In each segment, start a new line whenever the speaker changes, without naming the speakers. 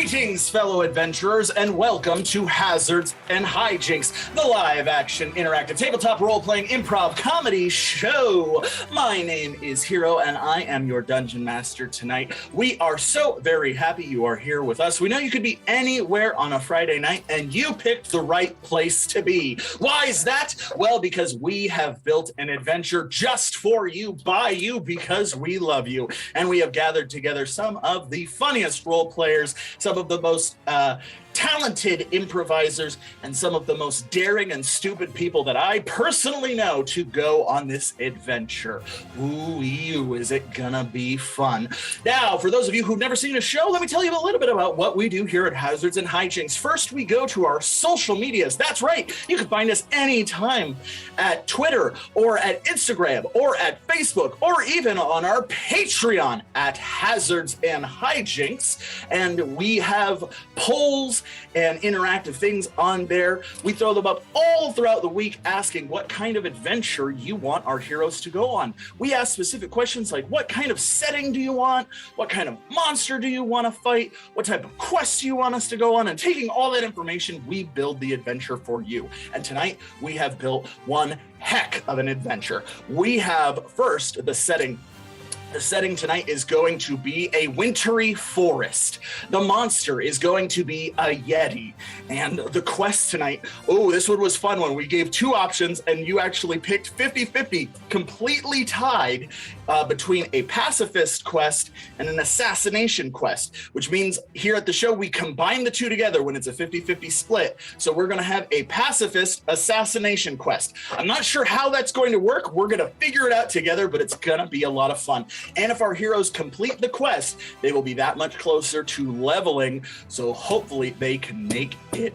Greetings, fellow adventurers, and welcome to Hazards and Hijinks, the live-action interactive tabletop role-playing improv comedy show. My name is Hero, and I am your dungeon master tonight. We are so very happy you are here with us. We know you could be anywhere on a Friday night, and you picked the right place to be. Why is that? Well, because we have built an adventure just for you, by you, because we love you. And we have gathered together some of the funniest role players, some of the most talented improvisers, and some of the most daring and stupid people that I personally know to go on this adventure. Ooh, is it gonna be fun? Now, for those of you who've never seen a show, let me tell you a little bit about what we do here at Hazards and Hijinks. First, we go to our social medias. That's right, you can find us anytime at Twitter, or at Instagram, or at Facebook, or even on our Patreon at Hazards and Hijinks. And we have polls and interactive things on there. We throw them up all throughout the week asking what kind of adventure you want our heroes to go on. We ask specific questions like, what kind of setting do you want? What kind of monster do you want to fight? What type of quests do you want us to go on? And taking all that information, we build the adventure for you. And tonight we have built one heck of an adventure. We have first the setting. The setting tonight is going to be a wintry forest. The monster is going to be a Yeti. And the quest tonight, oh, this one was fun when we gave two options and you actually picked 50-50, completely tied between a pacifist quest and an assassination quest, which means here at the show, we combine the two together when it's a 50-50 split. So we're gonna have a pacifist assassination quest. I'm not sure how that's going to work. We're gonna figure it out together, but it's gonna be a lot of fun. And if our heroes complete the quest, they will be that much closer to leveling, so hopefully they can make it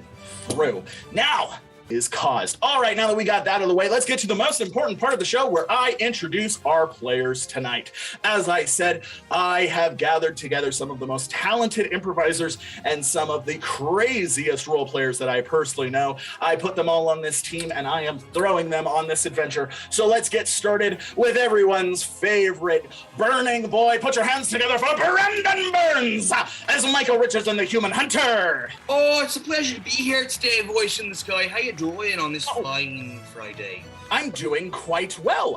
through. Now is caused. All right, now that we got that out of the way, let's get to the most important part of the show where I introduce our players tonight. As I said, I have gathered together some of the most talented improvisers and some of the craziest role players that I personally know. I put them all on this team and I am throwing them on this adventure. So let's get started with everyone's favorite burning boy. Put your hands together for Brendan Burns as Michael Richardson, the Human Hunter.
Oh, it's a pleasure to be here today, voice in the sky. How you doing on this fine Friday?
I'm doing quite well.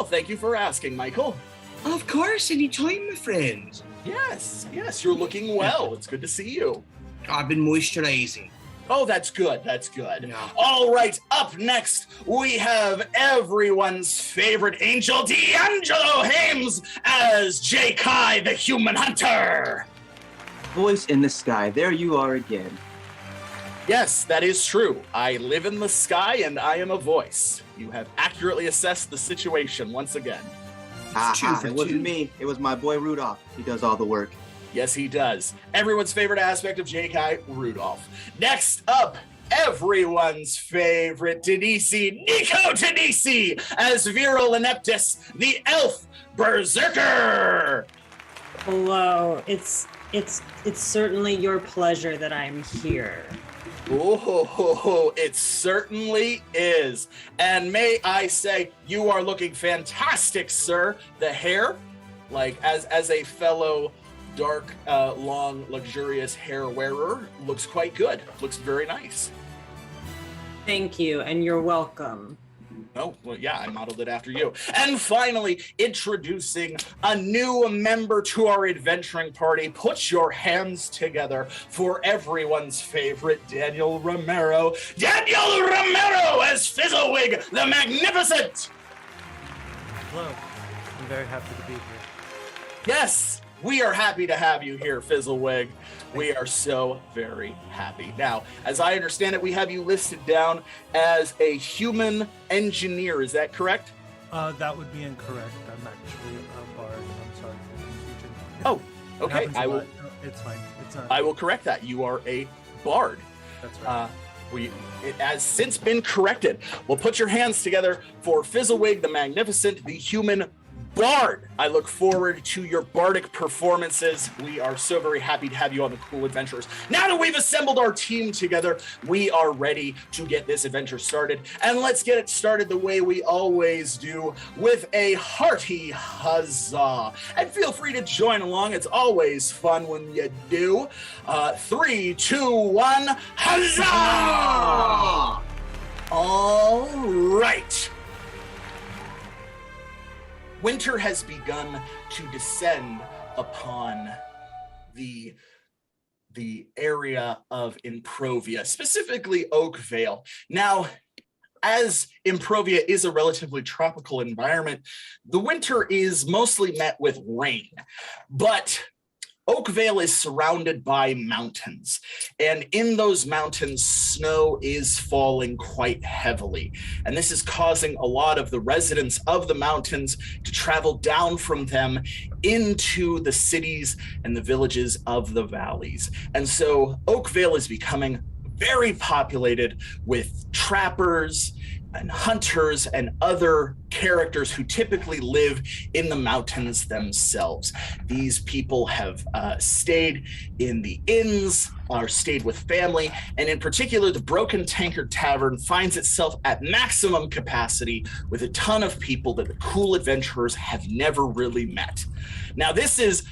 Thank you for asking, Michael.
Of course, anytime, my friend.
Yes, you're looking well. It's good to see you.
I've been moisturizing.
Oh, that's good.
Yeah.
All right, up next, we have everyone's favorite angel, D'Angelo Hames, as Jakai, the Human Hunter.
Voice in the sky, there you are again.
Yes, that is true. I live in the sky and I am a voice. You have accurately assessed the situation once again.
It wasn't me. It was my boy Rudolph. He does all the work.
Yes, he does. Everyone's favorite aspect of Jakai, Rudolph. Next up, everyone's favorite Dinisi, Nico Dinisi, as Veryl Ineptus, the elf Berserker.
Hello. It's certainly your pleasure that I'm here.
Oh, it certainly is. And may I say, you are looking fantastic, sir. The hair, like as a fellow dark, long, luxurious hair wearer, looks quite good. Looks very nice.
Thank you, and you're welcome.
Oh, well, yeah, I modeled it after you. And finally, introducing a new member to our adventuring party. Put your hands together for everyone's favorite Daniel Romero. Daniel Romero as Fizzlewigg the Magnificent!
Hello. I'm very happy to be here.
Yes, we are happy to have you here, Fizzlewigg. We are so very happy. Now, as I understand it, we have you listed down as a human engineer. Is that correct?
That would be incorrect. I'm actually a bard. I'm sorry for the confusion.
Oh, okay.
No, it's fine. It's not.
I will correct that. You are a bard.
That's right.
It has since been corrected. We'll put your hands together for Fizzlewigg the Magnificent, the Human Bard, I look forward to your bardic performances. We are so very happy to have you on the Cool Adventures. Now that we've assembled our team together, we are ready to get this adventure started. And let's get it started the way we always do, with a hearty huzzah. And feel free to join along. It's always fun when you do. 3, 2, 1, huzzah! All right. Winter has begun to descend upon the area of Improvia, specifically Oakvale. Now, as Improvia is a relatively tropical environment, the winter is mostly met with rain, but Oakvale is surrounded by mountains, and in those mountains, snow is falling quite heavily. And this is causing a lot of the residents of the mountains to travel down from them into the cities and the villages of the valleys. And so Oakvale is becoming very populated with trappers and hunters and other characters who typically live in the mountains themselves. These people have stayed in the inns or stayed with family, and in particular, the Broken Tankard Tavern finds itself at maximum capacity with a ton of people that the Cool Adventurers have never really met. Now, this is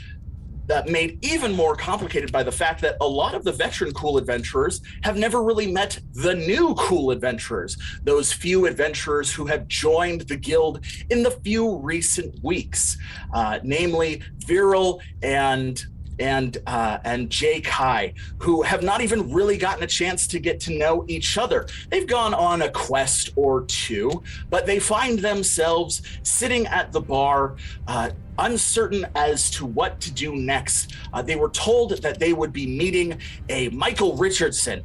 made even more complicated by the fact that a lot of the veteran Cool Adventurers have never really met the new Cool Adventurers, those few adventurers who have joined the guild in the few recent weeks, namely Veryl and Jakai, who have not even really gotten a chance to get to know each other. They've gone on a quest or two, but they find themselves sitting at the bar, uncertain as to what to do next. They were told that they would be meeting a Michael Richardson,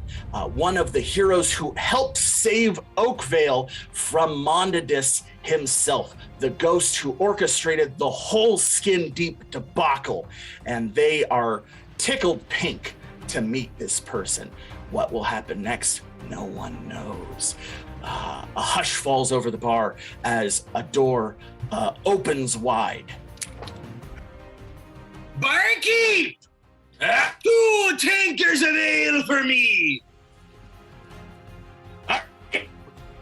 one of the heroes who helped save Oakvale from Mondadis himself, the ghost who orchestrated the whole Skin Deep debacle. And they are tickled pink to meet this person. What will happen next? No one knows. A hush falls over the bar as a door opens wide.
Barkeep! 2 tankers of ale for me!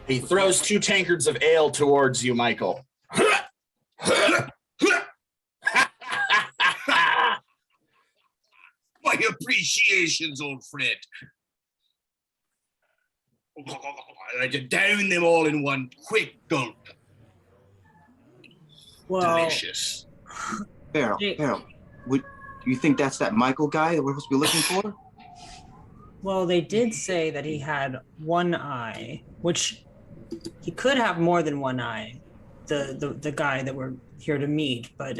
He throws 2 tankards of ale towards you, Michael.
My appreciations, old friend. I just down them all in one quick gulp.
Well,
Delicious.
Veryl, do you think that's that Michael guy that we're supposed to be looking for?
well, they did say that he had one eye, which he could have more than one eye. The guy that we're here to meet, but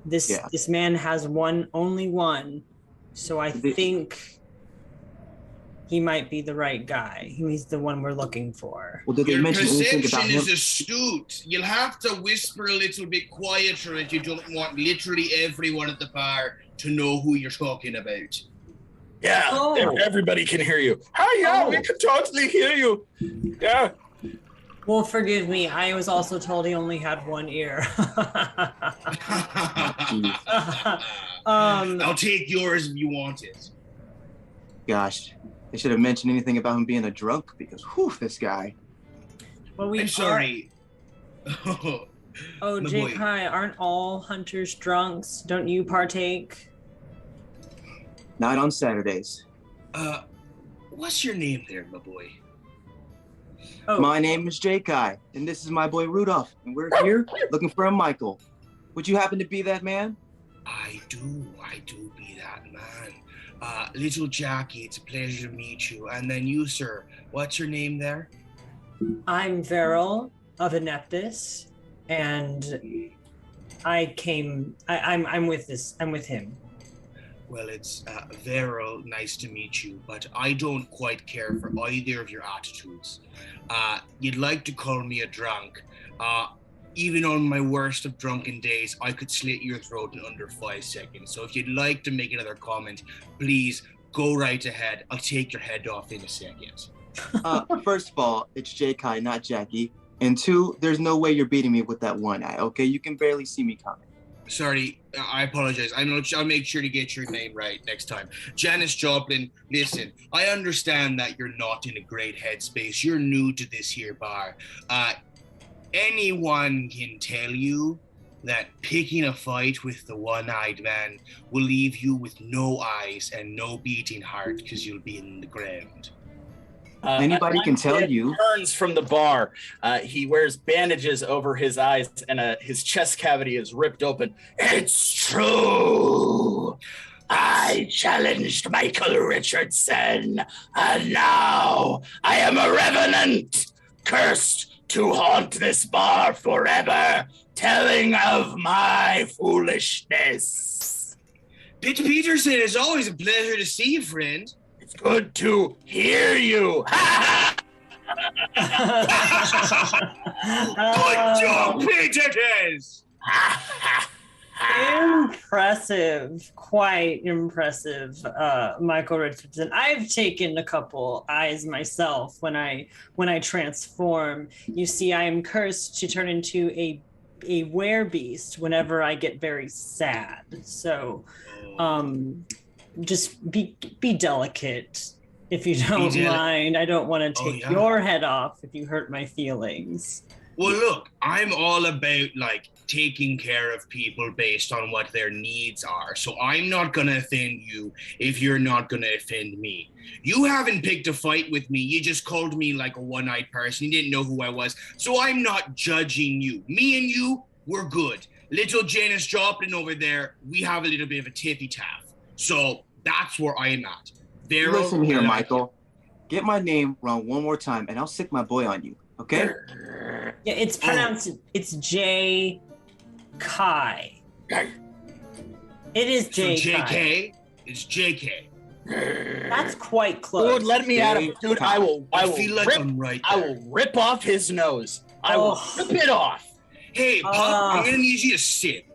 this man has only one, so I think he might be the right guy. He's the one we're looking for.
Well, did they
Your
mention anything about
perception
him?
is astute. You'll have to whisper a little bit quieter if you don't want literally everyone at the bar to know who you're talking about.
Yeah,
Oh.
everybody can hear you. Hi, yeah, we can totally hear you. Yeah.
Well, forgive me. I was also told he only had one ear.
I'll take yours if you want it.
Gosh, they should have mentioned anything about him being a drunk because, whew, this guy.
Well,
I'm sorry.
Oh,
My boy.
Jakai, aren't all hunters drunks? Don't you partake?
Not on Saturdays.
What's your name there, my boy?
Oh,
My name is Jakai, and this is my boy Rudolph, and we're here looking for a Michael. Would you happen to be that man?
I do be that man. Little Jackie, it's a pleasure to meet you. And then you, sir, what's your name there?
I'm Veryl of Ineptus, and I'm with him.
Well, it's Veryl, nice to meet you, but I don't quite care for either of your attitudes. You'd like to call me a drunk. Even on my worst of drunken days, I could slit your throat in under 5 seconds. So if you'd like to make another comment, please go right ahead. I'll take your head off in a second.
First of all, it's Jakai, not Jackie. And 2, there's no way you're beating me with that one eye, okay? You can barely see me coming.
Sorry, I apologize. I'll make sure to get your name right next time. Janice Joplin, listen, I understand that you're not in a great headspace. You're new to this here bar. Anyone can tell you that picking a fight with the one-eyed man will leave you with no eyes and no beating heart because you'll be in the ground.
Anybody can tell you.
Turns from the bar. He wears bandages over his eyes, and his chest cavity is ripped open. It's true. I challenged Michael Richardson, and now I am a revenant, cursed to haunt this bar forever, telling of my foolishness.
Pitch Peterson, it's always a pleasure to see you, friend.
It's good to hear you.
Good job, Peterson!
Impressive, quite impressive, Michael Richardson. I've taken a couple eyes myself when I transform. You see, I am cursed to turn into a werebeast whenever I get very sad. So, just be delicate if you don't mind. I don't want to take your head off if you hurt my feelings.
Well, look, I'm all about taking care of people based on what their needs are. So I'm not going to offend you if you're not going to offend me. You haven't picked a fight with me. You just called me like a one-eyed person. You didn't know who I was. So I'm not judging you. Me and you, we're good. Little Janice Joplin over there, we have a little bit of a tiffy-taff. So that's where I'm at. Veryl,
listen here, Michael. Get my name wrong one more time, and I'll sick my boy on you, okay?
Yeah, it's pronounced, it's Jakai. It is Jakai.
So JK? It's JK.
That's quite close.
Dude, let me at him. Dude, I will
feel like I'm right there.
I will rip off his nose. I will rip it off.
Hey, Pup, I'm gonna need you to sit.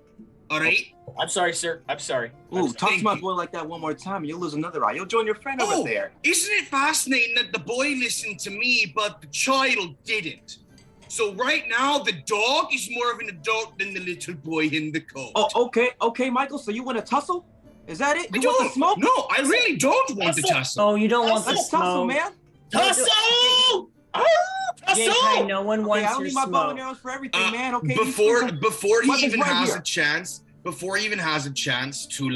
All right?
I'm sorry, sir. I'm sorry.
Ooh, talk to my boy like that one more time, and you'll lose another eye. You'll join your friend over there.
Isn't it fascinating that the boy listened to me, but the child didn't? So right now, the dog is more of an adult than the little boy in the coat.
Oh, okay, Michael. So you want to tussle? Is that it? You want to smoke?
No, I really don't want to tussle.
Oh, you don't want to
Let's
smoke.
tussle, man.
Tussle!
Jay, no one wants
I
your
need my bow and
smoke.
arrows for everything, man. Okay.
Before he even has
here.
a chance, to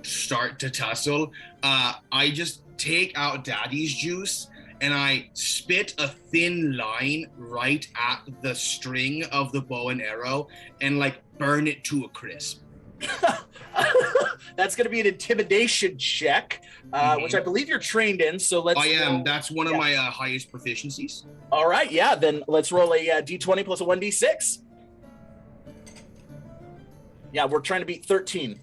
start to tussle, I just take out Daddy's juice and I spit a thin line right at the string of the bow and arrow and burn it to a crisp.
That's going to be an intimidation check, which I believe you're trained in. So let's.
I am. That's one of my highest proficiencies.
All right. Yeah. Then let's roll a d20 plus a 1d6. Yeah, we're trying to beat 13.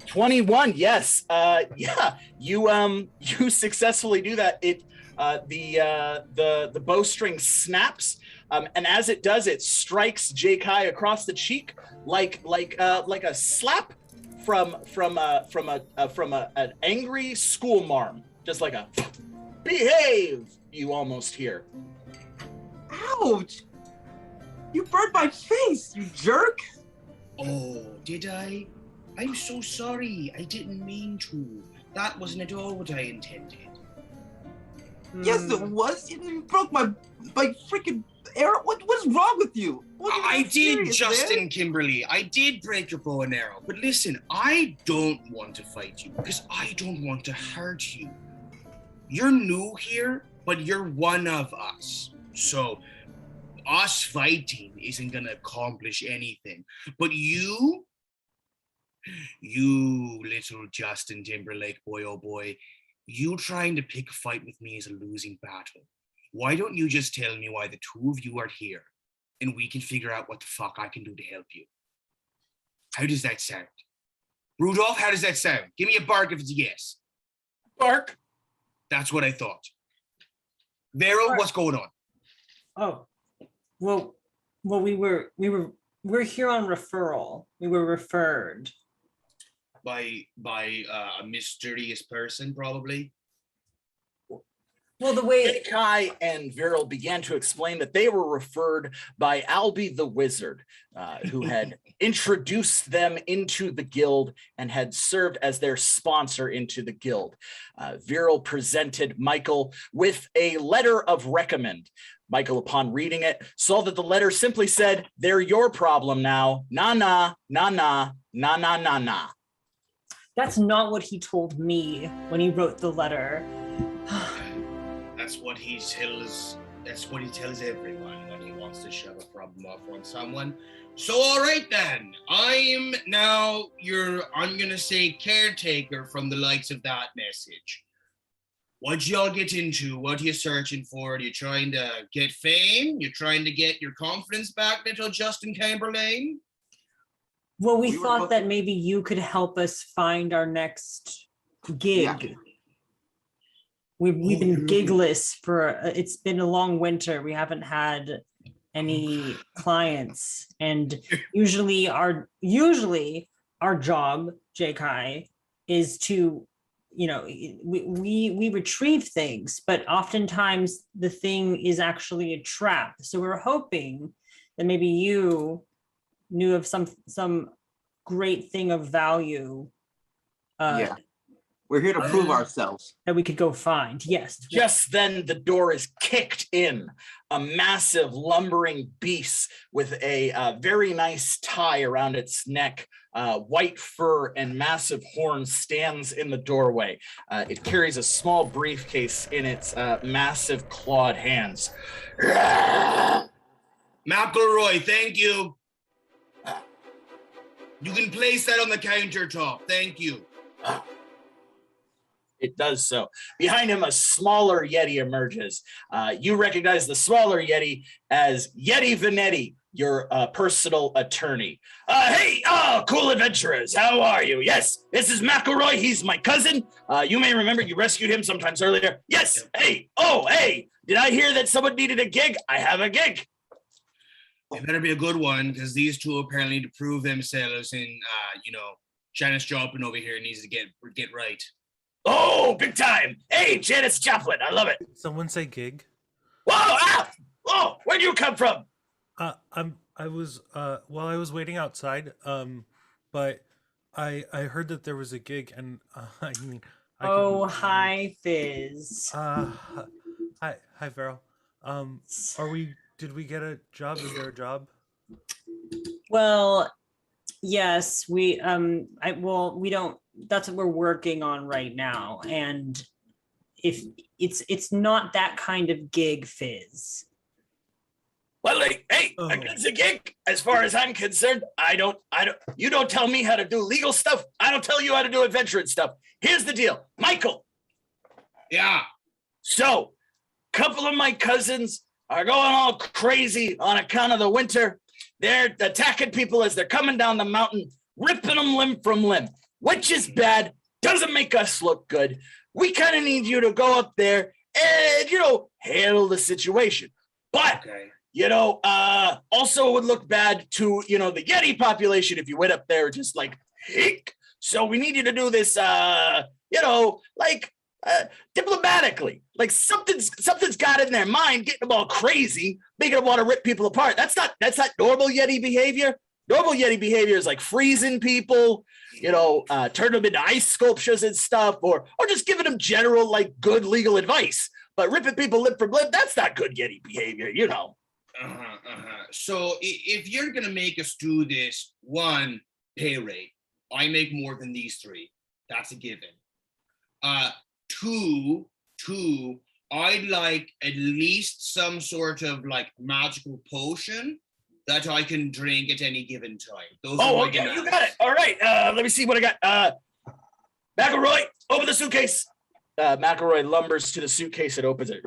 21. Yes. Yeah. You successfully do that. It the bowstring snaps. And as it does, it strikes Jakai across the cheek like a slap from an angry school marm, just like a behave. You almost hear.
Ouch! You burned my face, you jerk!
Oh, did I? I'm so sorry. I didn't mean to. That wasn't at all what I intended.
Yes, it was. You broke my freaking arrow. What is wrong with you?
I did, Justin Kimberly. I did break your bow and arrow. But listen, I don't want to fight you because I don't want to hurt you. You're new here, but you're one of us. So us fighting isn't going to accomplish anything. But you little Justin Timberlake boy, oh boy, you trying to pick a fight with me is a losing battle. Why don't you just tell me why the two of you are here and we can figure out what the fuck I can do to help you? How does that sound? Rudolph, how does that sound? Give me a bark if it's a yes.
Bark.
That's what I thought. Veryl, what's going on?
Oh, well, we're here on referral. We were referred.
By a mysterious person, probably.
Well, the way
Jakai and Veryl began to explain that they were referred by Albie the Wizard, who had introduced them into the guild and had served as their sponsor into the guild. Veryl presented Michael with a letter of recommend. Michael, upon reading it, saw that the letter simply said, "They're your problem now. Na na, na na, na na na na."
that's not what he told me when he wrote the letter.
That's what he tells everyone when he wants to shove a problem off on someone. So all right then, I'm gonna say caretaker from the likes of that message. What y'all get into? What are you searching for? Are you trying to get fame? You're trying to get your confidence back, little Justin Chamberlain?
Well, we
We were
thought
both-
that maybe you could help us find our next gig.
Yeah.
We've been gigless for it's been a long winter. We haven't had any clients, and usually our job, Jakai, is to, we retrieve things, but oftentimes the thing is actually a trap. So we're hoping that maybe you knew of some great thing of value
Yeah. We're here to prove ourselves.
that we could go find. Yes.
Just then, the door is kicked in. A massive lumbering beast with a very nice tie around its neck, white fur, and massive horns stands in the doorway. It carries a small briefcase in its massive clawed hands.
McElroy, thank you. You can place that on the countertop. Thank you.
It does so. Behind him, a smaller Yeti emerges. You recognize the smaller Yeti as Yeti Venetti, your personal attorney. Hey, cool adventurers, how are you? Yes, this is McElroy. He's my cousin. You may remember you rescued him sometimes earlier. Yes, hey, did I hear that someone needed a gig? I have a gig.
It better be a good one, because these two apparently need to prove themselves, and Janice Joplin over here needs to get right.
Oh, big time. Hey, Janice Joplin, I love it.
Someone say gig.
Whoa, where'd you come from?
I was waiting outside, but I heard that there was a gig, and
Hi, Fizz.
Hi Veryl. Did we get a job? Is there a job?
Well, yes, we don't, that's what we're working on right now. And if it's not that kind of gig, Fizz.
Well, a gig's a gig. As far as I'm concerned, you don't tell me how to do legal stuff. I don't tell you how to do adventurous stuff. Here's the deal, Michael.
Yeah.
So, a couple of my cousins are going all crazy on account of the winter. They're attacking people as they're coming down the mountain, ripping them limb from limb, which is bad, doesn't make us look good. We kind of need you to go up there and, handle the situation. But,
Okay.
also it would look bad to, the Yeti population if you went up there just like, hick. So we need you to do this, diplomatically. Like something's got in their mind, getting them all crazy, making them want to rip people apart. That's not normal Yeti behavior. Normal Yeti behavior is like freezing people, turn them into ice sculptures and stuff, or just giving them general good legal advice. But ripping people limb from limb, that's not good Yeti behavior,
So if you're gonna make us do this, one, pay rate. I make more than these three. That's a given. Two, I'd like at least some sort of magical potion that I can drink at any given time. Those are my
okay,
demands.
you got it. All right, let me see what I got. McElroy, open the suitcase. McElroy lumbers to the suitcase and opens it.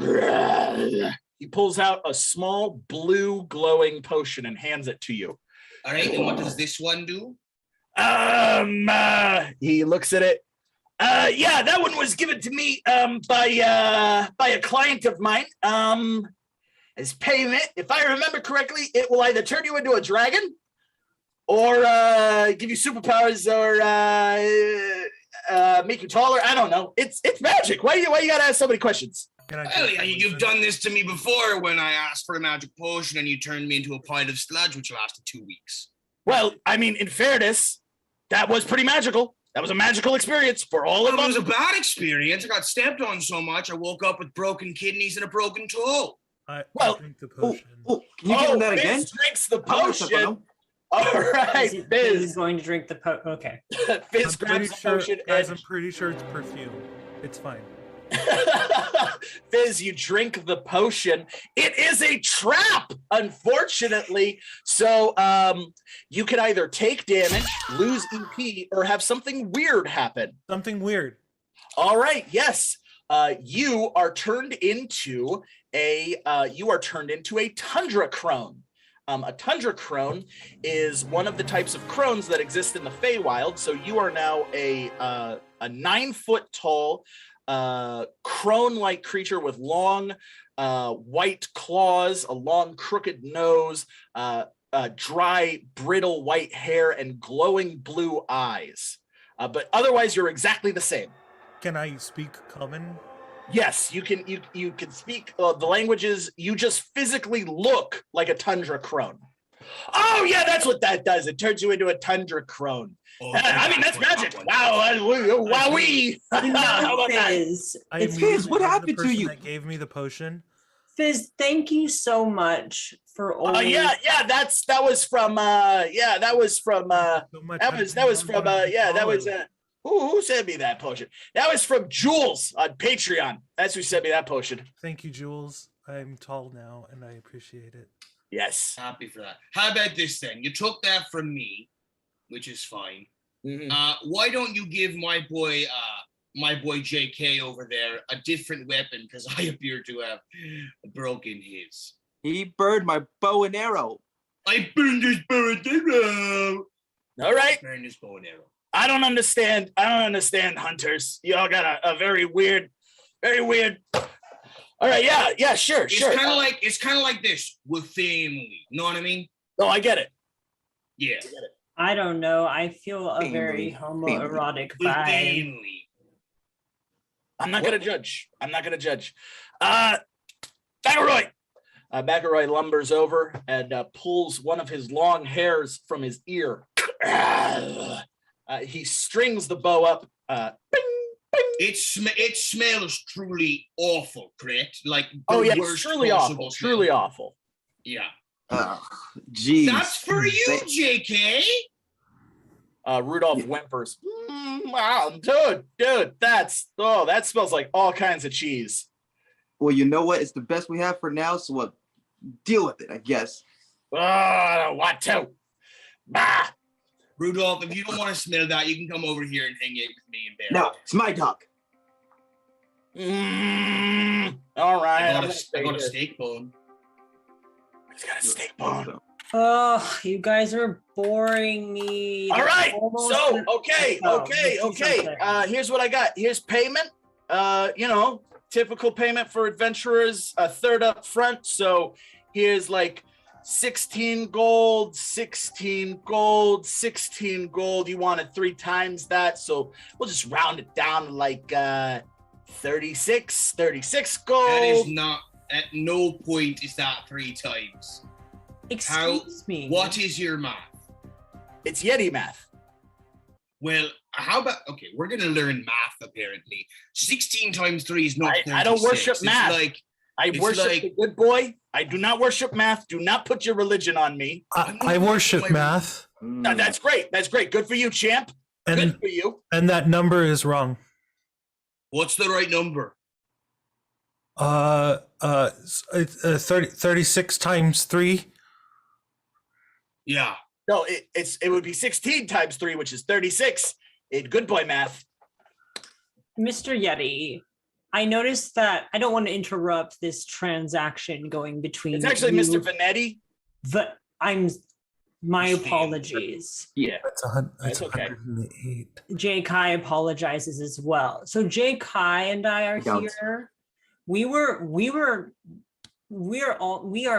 He pulls out a small blue glowing potion and hands it to you.
All right, and what does this one do?
He looks at it. Yeah, that one was given to me by a client of mine. As payment, if I remember correctly, it will either turn you into a dragon or give you superpowers or make you taller. I don't know. It's magic. Why you gotta ask so many questions?
Can I
Well,
drink the
you've
potion?
done this to me before when I asked for a magic potion and you turned me into a pile of sludge, which lasted 2 weeks.
Well, I mean, in fairness, that was pretty magical. That was a magical experience for all of
It was
us.
a bad experience. I got stepped on so much, I woke up with broken kidneys and a broken toe.
I
Well,
drink the
Oh,
potion.
oh, can you give him that
Fizz
again?
drinks the
I wanna suck on
potion.
him.
All right,
He's
Fizz.
going to drink the okay.
Fizz
I'm
grabs
pretty
the
sure,
potion
guys, I'm
and
pretty sure it's perfume. It's fine.
Fizz, you drink the potion. It is a trap, unfortunately. So you can either take damage, lose EP, or have something weird happen.
Something weird.
All right, yes. You are turned into a tundra crone. A tundra crone is one of the types of crones that exist in the Feywild. So you are now a 9 foot tall crone-like creature with long white claws, a long crooked nose, dry brittle white hair, and glowing blue eyes. But otherwise, you're exactly the same.
Can I speak common?
Yes, you can. You can speak the languages. You just physically look like a tundra crone. Oh yeah, that's what that does. It turns you into a tundra crone.
Oh,
I mean, that's magic. Wow, wowee. How about that?
Fizz,
I
it's
immediately
Fizz, what
hugged
happened
the
to
person
you?
That gave me the potion.
Fizz, thank you so much for always.
Yeah, that was from that was from
So much. I didn't know
who sent me that potion? That was from Jules on Patreon. That's who sent me that potion.
Thank you, Jules. I'm tall now, and I appreciate it.
Yes.
Happy for that. How about this then? You took that from me, which is fine.
Mhm.
Why don't you give my boy JK over there a different weapon, because I appear to have broken his.
He burned my bow and arrow.
I burned his bow and arrow.
All right.
Burned his bow and arrow.
I don't understand hunters. You all got a very weird. All right, yeah, sure.
It's kind of like this with family. Know what I mean?
Oh, I get it.
Yeah.
I don't know. I feel a
Family,
very homoerotic
With
vibe.
family.
I'm not gonna judge. McElroy. McElroy lumbers over and pulls one of his long hairs from his ear. He strings the bow up. Bing, bing.
It smells truly awful, correct? Like
Oh
the
yeah, it's
worst
truly
possible
awful.
smell.
Truly awful.
Yeah.
Jeez.
That's for you, JK.
Rudolph whimpers. Wow, dude, that smells like all kinds of cheese.
Well, you know what? It's the best we have for now, so what? Deal with it, I guess.
I don't want to. Bah.
Rudolph, if you don't want to smell that, you can come over here and hang out with me in bed.
No, it's my dog.
All right.
I got a steak bone.
He's got a steak bone.
Oh, you guys are boring me.
All right.
Almost
So,
an-
okay.
let's do something.
Here's what I got. Here's payment. Typical payment for adventurers, a third up front. So here's like 16 gold, 16 gold, 16 gold. You wanted 3 times that. So we'll just round it down to like 36 gold.
That is not, at no point is that 3 times.
Excuse me.
What is your math?
It's Yeti math.
Well, how about, okay, we're going to learn math apparently. 16 times 3 is not 36.
I don't worship
It's
math. I
It's
worship
like-
the good boy. I do not worship math. Do not put your religion on me.
I worship math,
No, that's great. That's great. Good for you, champ. Good
and
for you.
that number is wrong.
What's the right number?
36 times 3.
Yeah.
No, it would be 16 times 3, which is 36 in good boy math.
Mr. Yeti, I noticed that I don't want to interrupt this transaction going between.
It's actually
you-
Mr. Vanetti.
My
Steve.
apologies.
Yeah.
That's
okay.
108.
Jakai apologizes as well. So Jakai and I are
Don't.
here. We are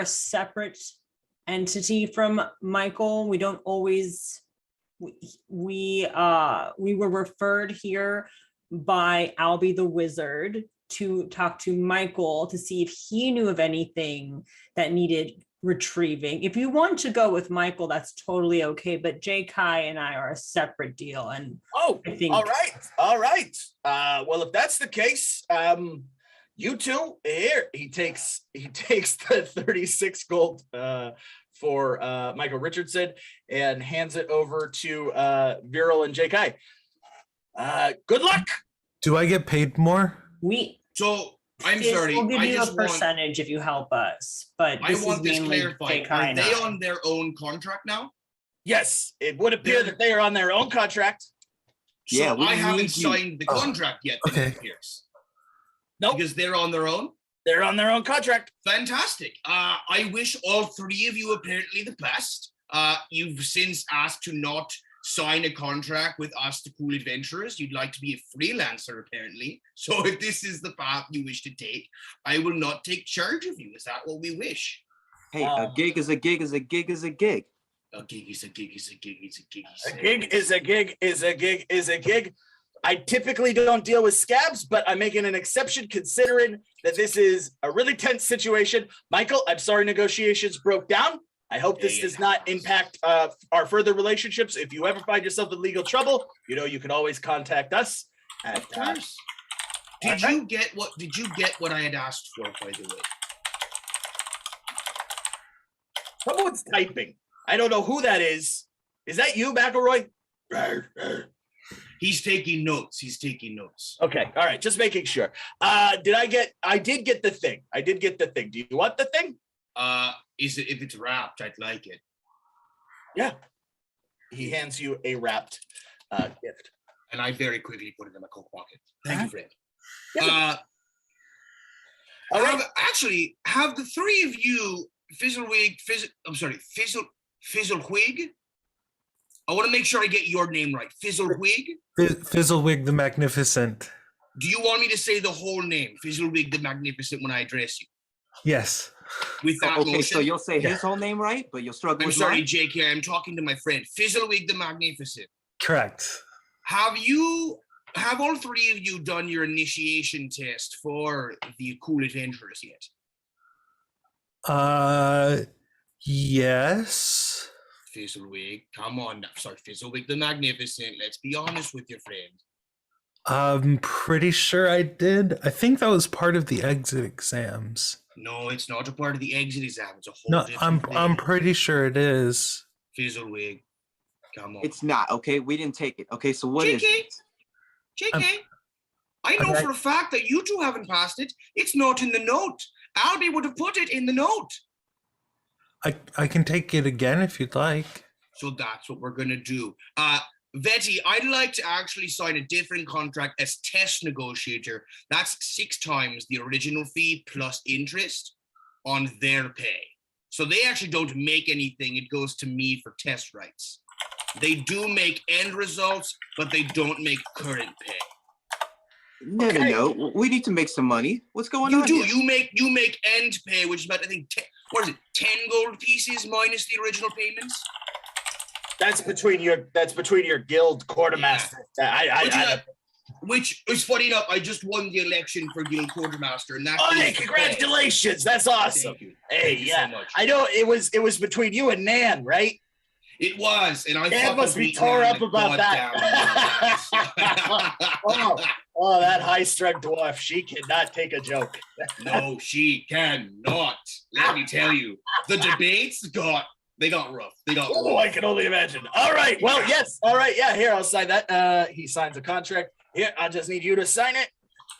a separate entity from Michael. We don't always we were referred here by Albie the Wizard to talk to Michael to see if he knew of anything that needed retrieving. If you want to go with Michael, that's totally okay. But Jakai and I are a separate deal, and I think
all right. Well, if that's the case, you two here. He takes the 36 gold for Michael Richardson and hands it over to Veryl and Jakai. Good luck.
Do I get paid more?
I'm sorry.
We'll give
I
you
just
a percentage if you help us, but
I want this clarified. Are they
on
on their own contract now?
Yes, it would appear that they are on their own contract.
So
Yeah,
I haven't signed the contract yet. Then it appears.
Nope.
Because they're on their own?
They're on their own contract.
Fantastic. I wish all three of you apparently the best. You've since asked to not sign a contract with us, the Cool Adventurers. You'd like to be a freelancer, apparently. So if this is the path you wish to take, I will not take charge of you. Is that what we wish?
Hey, a gig is a gig is a gig is a gig.
A gig is a gig is a gig is a gig.
A gig is a gig is a gig is a gig. I typically don't deal with scabs, but I'm making an exception considering that this is a really tense situation. Michael, I'm sorry negotiations broke down. I hope this does not impact our further relationships. If you ever find yourself in legal trouble, you can always contact us.
Of course. Did you get what I had asked for, by the way?
Someone's typing. I don't know who that is. Is that you, McElroy?
He's taking notes.
Okay. All right. Just making sure. I did get the thing. Do you want the thing?
If it's wrapped, I'd like it.
Yeah. He hands you a wrapped gift.
And I very quickly put it in my coat pocket. Thank you, friend.
Yeah.
Actually, have the three of you, Fizzlewigg, I want to make sure I get your name right. Fizzlewigg?
Fizzlewigg the Magnificent.
Do you want me to say the whole name, Fizzlewigg the Magnificent, when I address you?
Yes.
With that
Okay,
motion?
so you'll say his whole name right, but you'll struggle
I'm
with
sorry,
mine?
JK, I'm talking to my friend. Fizzlewigg the Magnificent.
Correct.
Have all three of you done your initiation test for the Cool Adventurers yet?
Yes.
Fizzlewigg, come on. Sorry, Fizzlewigg the Magnificent. Let's be honest with your friend.
I'm pretty sure I did. I think that was part of the exit exams.
No, it's not a part of the exit exam. It's a whole
No,
different thing.
I'm pretty sure it is.
Fizzlewigg, come on.
It's not, okay? We didn't take it. Okay, so what is it?
JK, I know for a fact that you two haven't passed it. It's not in the note. Albie would have put it in the note.
I can take it again if you'd like.
So that's what we're going to do. Vetti, I'd like to actually sign a different contract as test negotiator. That's 6 times the original fee plus interest on their pay. So they actually don't make anything. It goes to me for test rights. They do make end results, but they don't make current pay.
No. We need to make some money. What's going on?
You do.
Here?
You make end pay, which is about, I think, 10 gold pieces minus the original payments.
That's between your guild quartermaster.
Yeah. Which is funny enough. I just won the election for guild quartermaster, and that.
Hey, congratulations! That's awesome.
Thank you.
Hey,
Thank you
yeah,
so much.
I know it was between you and Nan, right?
It was, and I
Nan must be tore up about that. Oh, that high-strung dwarf. She cannot take a joke.
No, she cannot. Let me tell you, the debates got rough.
Oh, I can only imagine. All right. Well, yes. All right. Yeah. Here, I'll sign that. He signs a contract. Here, I just need you to sign it.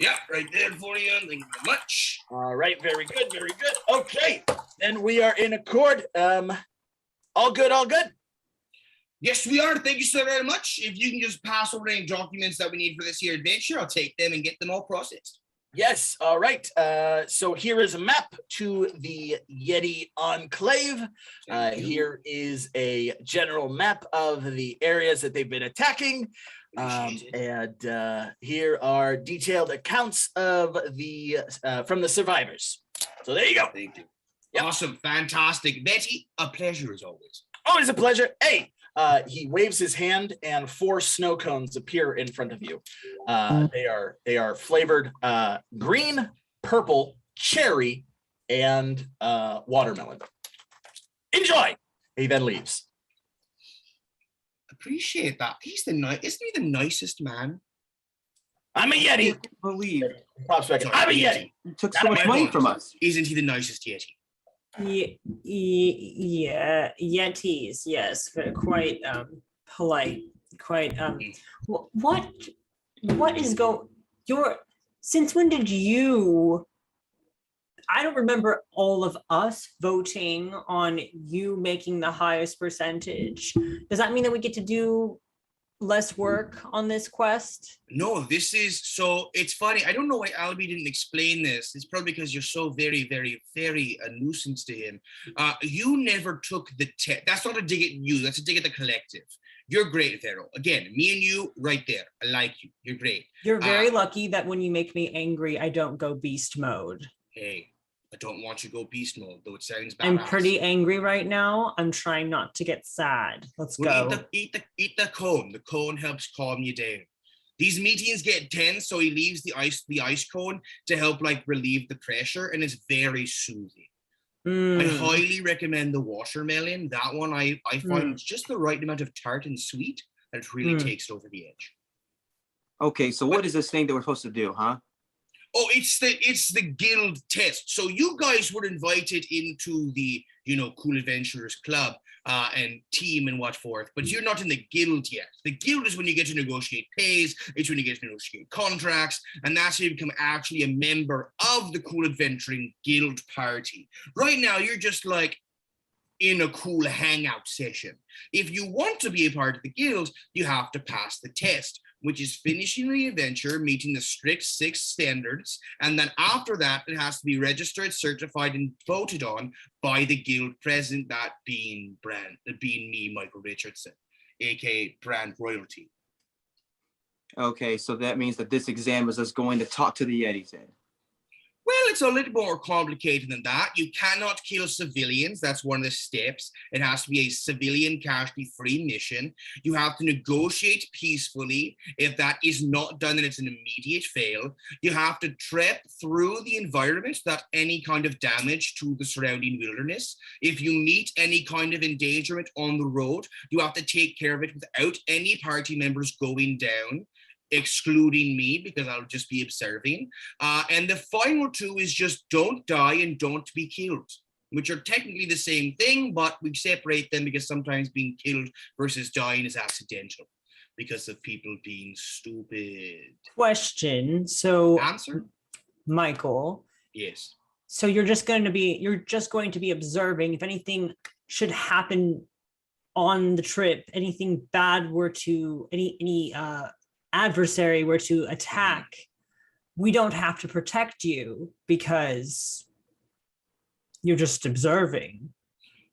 Yeah, right there for you. Thank you very much.
All right. Very good. Very good. Okay. Then we are in accord. All good. All good.
Yes, we are. Thank you so very much. If you can just pass over any documents that we need for this here adventure, I'll take them and get them all processed.
Yes. All right. So here is a map to the Yeti Enclave. Here is a general map of the areas that they've been attacking. And here are detailed accounts of the from the survivors. So there you go.
Thank you.
Yep.
Awesome. Fantastic. Betty, a pleasure as always.
Always a pleasure. Hey, he waves his hand, and 4 snow cones appear in front of you. They are flavored green, purple, cherry, and watermelon. Enjoy. He then leaves.
Appreciate that. Isn't he the nicest man?
I'm a
I
Yeti.
can't believe
Prospect. I'm a Yeti.
you took so much money from us.
Isn't he the nicest Yeti?
Yeah, Yetis, yes, but quite polite. Quite what is since when did you? I don't remember all of us voting on you making the highest percentage. Does that mean that we get to do less work on this quest?
No, it's funny. I don't know why Albie didn't explain this. It's probably because you're so very, very, very a nuisance to him. You never took the test. That's not a dig at you. That's a dig at the collective. You're great, Veryl. Again, me and you, right there. I like you. You're great.
You're very lucky that when you make me angry, I don't go beast mode.
Hey, I don't want you to go beast mode, though it sounds bad.
I'm pretty angry right now. I'm trying not to get sad. Let's go.
Eat the cone. The cone helps calm you down. These meetings get tense, so he leaves the ice cone to help relieve the pressure, and it's very soothing. I highly recommend the watermelon. That one I find it's just the right amount of tart and sweet that it really takes it over the edge.
Okay, so what is this thing that we're supposed to do, huh?
Oh, it's the guild test. So you guys were invited into the Cool Adventurers Club and team and what forth, but you're not in the guild yet. The guild is when you get to negotiate pays, it's when you get to negotiate contracts, and that's how you become actually a member of the Cool Adventuring Guild party. Right now, you're just in a cool hangout session. If you want to be a part of the guild, you have to pass the test, which is finishing the adventure, meeting the strict 6 standards, and then after that, it has to be registered, certified, and voted on by the guild president, that being me, Michael Richardson, aka Brand Royalty.
Okay, so that means that this exam is us going to talk to the Yetis then.
Well, it's a little more complicated than that. You cannot kill civilians. That's one of the steps. It has to be a civilian casualty-free mission. You have to negotiate peacefully. If that is not done, then it's an immediate fail. You have to trek through the environment without any kind of damage to the surrounding wilderness. If you meet any kind of endangerment on the road, you have to take care of it without any party members going down, excluding me, because I'll just be observing. And the final 2 is just don't die and don't be killed, which are technically the same thing, but we separate them because sometimes being killed versus dying is accidental because of people being stupid.
Question. So,
Answer?
Michael.
Yes.
So you're just going to be observing. If anything should happen on the trip, anything bad were to any adversary were to attack, we don't have to protect you because you're just observing.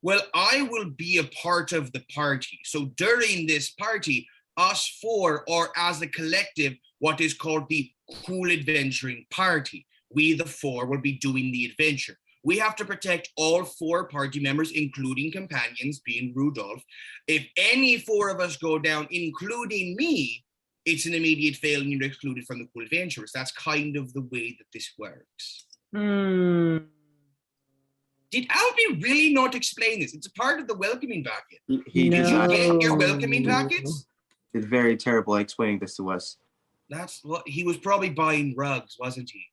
Well, I will be a part of the party. So during this party, us 4 are as a collective what is called the Cool Adventuring Party. We, the 4, will be doing the adventure. We have to protect all 4 party members, including companions, being Rudolph. If any 4 of us go down, including me, it's an immediate fail and you're excluded from the Cool Adventurers. That's kind of the way that this works. Did Albie really not explain this? It's a part of the welcoming packet.
He
Did
did
you
not.
get your welcoming packets?
It's very terrible explaining this to us.
That's what he was probably buying rugs, wasn't he?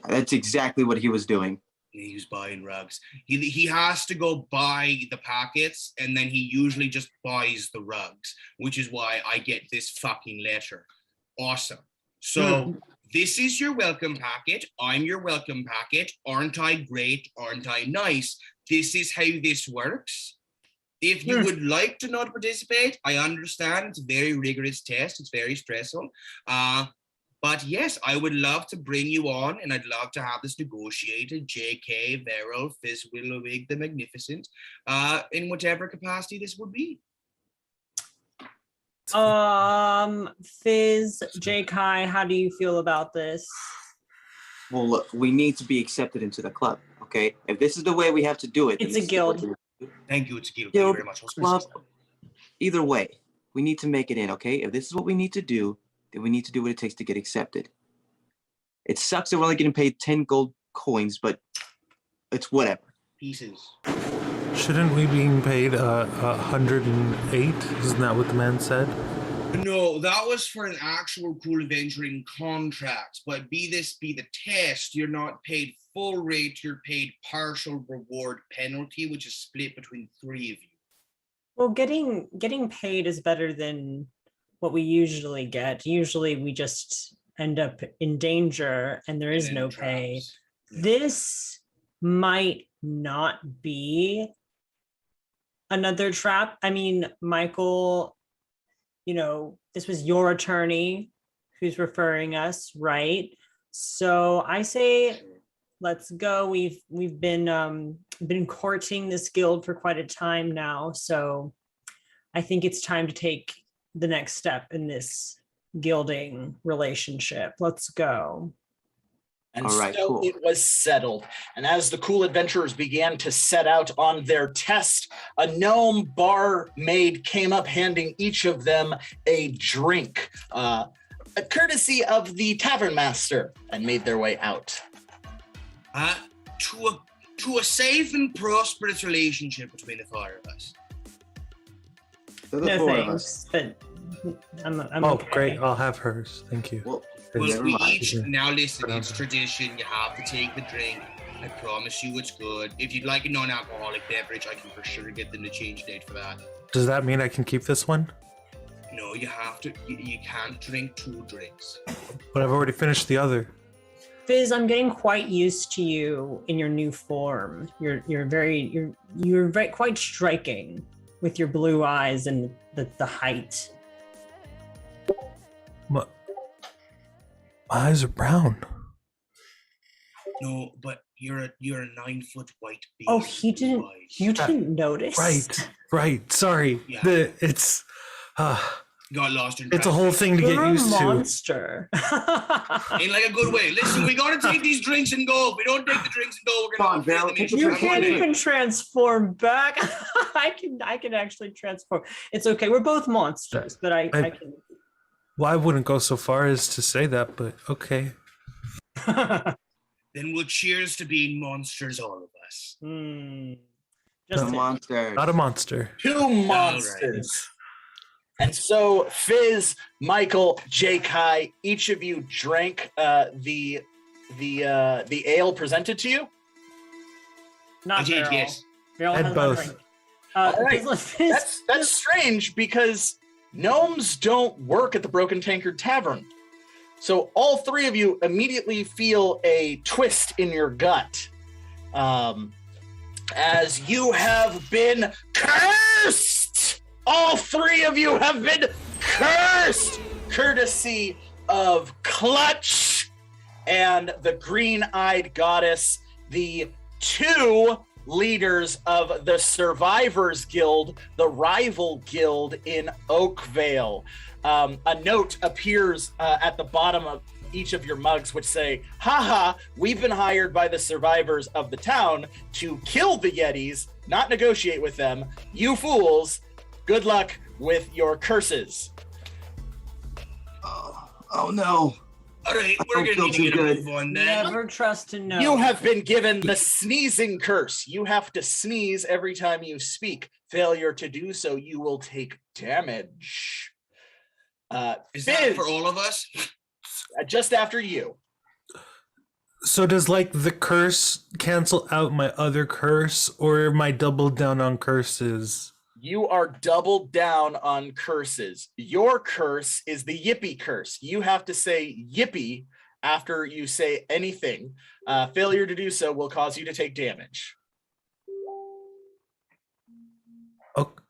That's exactly what he was doing.
He was buying rugs. He has to go buy the packets, and then he usually just buys the rugs, which is why I get this fucking letter. Awesome. So this is your welcome packet. I'm your welcome packet. Aren't I great? Aren't I nice? This is how this works. If you would like to not participate, I understand. It's a very rigorous test. It's very stressful. But yes, I would love to bring you on, and I'd love to have this negotiated. Jakai, Veryl, Fizzlewigg the Magnificent, in whatever capacity this would be.
Fizz, Jakai, how do you feel about this?
Well, look, we need to be accepted into the club, okay? If this is the way we have to do it,
It's a guild.
Thank you, it's a guild. Thank you
Guild
very much.
club. Either way, we need to make it in, okay? If this is what we need to do, then we need to do what it takes to get accepted. It sucks that we're only getting paid 10 gold coins, but it's whatever.
Pieces.
Shouldn't we being paid 108? Isn't that what the man said?
No, that was for an actual cool adventuring contract. But be this be the test, you're not paid full rate, you're paid partial reward penalty, which is split between 3 of you.
Well, getting paid is better than what we usually get. Usually we just end up in danger and there is no pay.
Yeah.
This might not be another trap. I mean, Michael, this was your attorney who's referring us, right? So I say, let's go. We've been courting this guild for quite a time now, so I think it's time to take the next step in this guilding relationship. Let's go.
And
All right,
so
cool.
it was settled. And as the cool adventurers began to set out on their test, a gnome barmaid came up handing each of them a drink, a courtesy of the tavern master, and made their way out.
To a safe and prosperous relationship between the 4 of us.
The
No
4 of us.
thanks, but I'm
Oh,
okay.
great. I'll have hers. Thank you.
Well,
Well,
never
we
mind.
each, now listen, it's tradition. You have to take the drink. I promise you it's good. If you'd like a non-alcoholic beverage, I can for sure get them to change date for that.
Does that mean I can keep this one?
No, you have to. You can't drink 2 drinks.
But I've already finished the other.
Fizz, I'm getting quite used to you in your new form. You're very quite striking with your blue eyes and the height.
My eyes are brown.
No, but you're a 9-foot white beast.
Oh,
with blue eyes.
you didn't notice?
Right. Sorry.
Yeah.
It's
Got lost in
a
traffic.
whole thing to
You're
get
a
used to.
monster.
In like a good way. Listen, we gotta take these drinks and go. If we don't take the drinks and go, we're
Come on,
gonna
Veryl, take the
You
Transform
can't
me.
even transform back. I can actually transform. It's okay. We're both monsters, but I can.
Well, I wouldn't go so far as to say that, but okay.
Then we'll cheers to being monsters, all of us.
Just
The monster.
Not a monster.
2 monsters. And so Fizz, Michael, Jakai, each of you drank the ale presented to you.
not
I did,
Veryl.
yes.
Veryl
And
has
both.
one drink.
All right.
Fizz-
That's strange because gnomes don't work at the Broken Tankard Tavern. So all 3 of you immediately feel a twist in your gut as you have been cursed. All 3 of you have been cursed, courtesy of Clutch and the green-eyed goddess, the 2 leaders of the Survivors Guild, the rival guild in Oakvale. A note appears at the bottom of each of your mugs which say, haha, we've been hired by the survivors of the town to kill the Yetis, not negotiate with them. You fools, good luck with your curses.
Oh no.
All right, we're
don't
gonna
feel
need to
too
get a
good.
move on then.
Never trust to know.
You have been given the sneezing curse. You have to sneeze every time you speak. Failure to do so, you will take damage.
Is
Fizz,
that for all of us?
just after you.
So does the curse cancel out my other curse, or am I doubled down on curses?
You are doubled down on curses. Your curse is the yippee curse. You have to say yippee after you say anything. Failure to do so will cause you to take damage.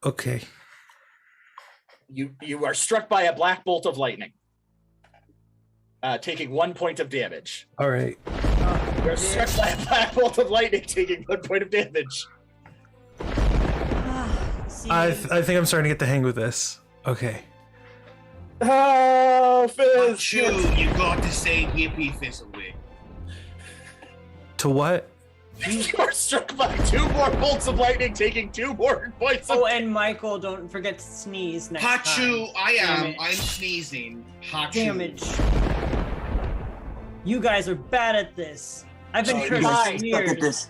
Okay.
You are struck by a black bolt of lightning, taking 1 point of damage.
All right.
You're struck by a black bolt of lightning, taking 1 point of damage.
See,
I think I'm starting to get the hang with this. Okay.
Oh, Fizz!
You got to say yippee Fizzlewigg.
To what?
You are struck by 2 more bolts of lightning, taking 2 more points of...
Oh, and Michael, don't forget to sneeze next time.
Hachu, I'm
Damage.
sneezing. Hachu.
Damage. You guys are bad at this. I've been
Oh,
cursed
guys,
for
Stuck at
years.
this.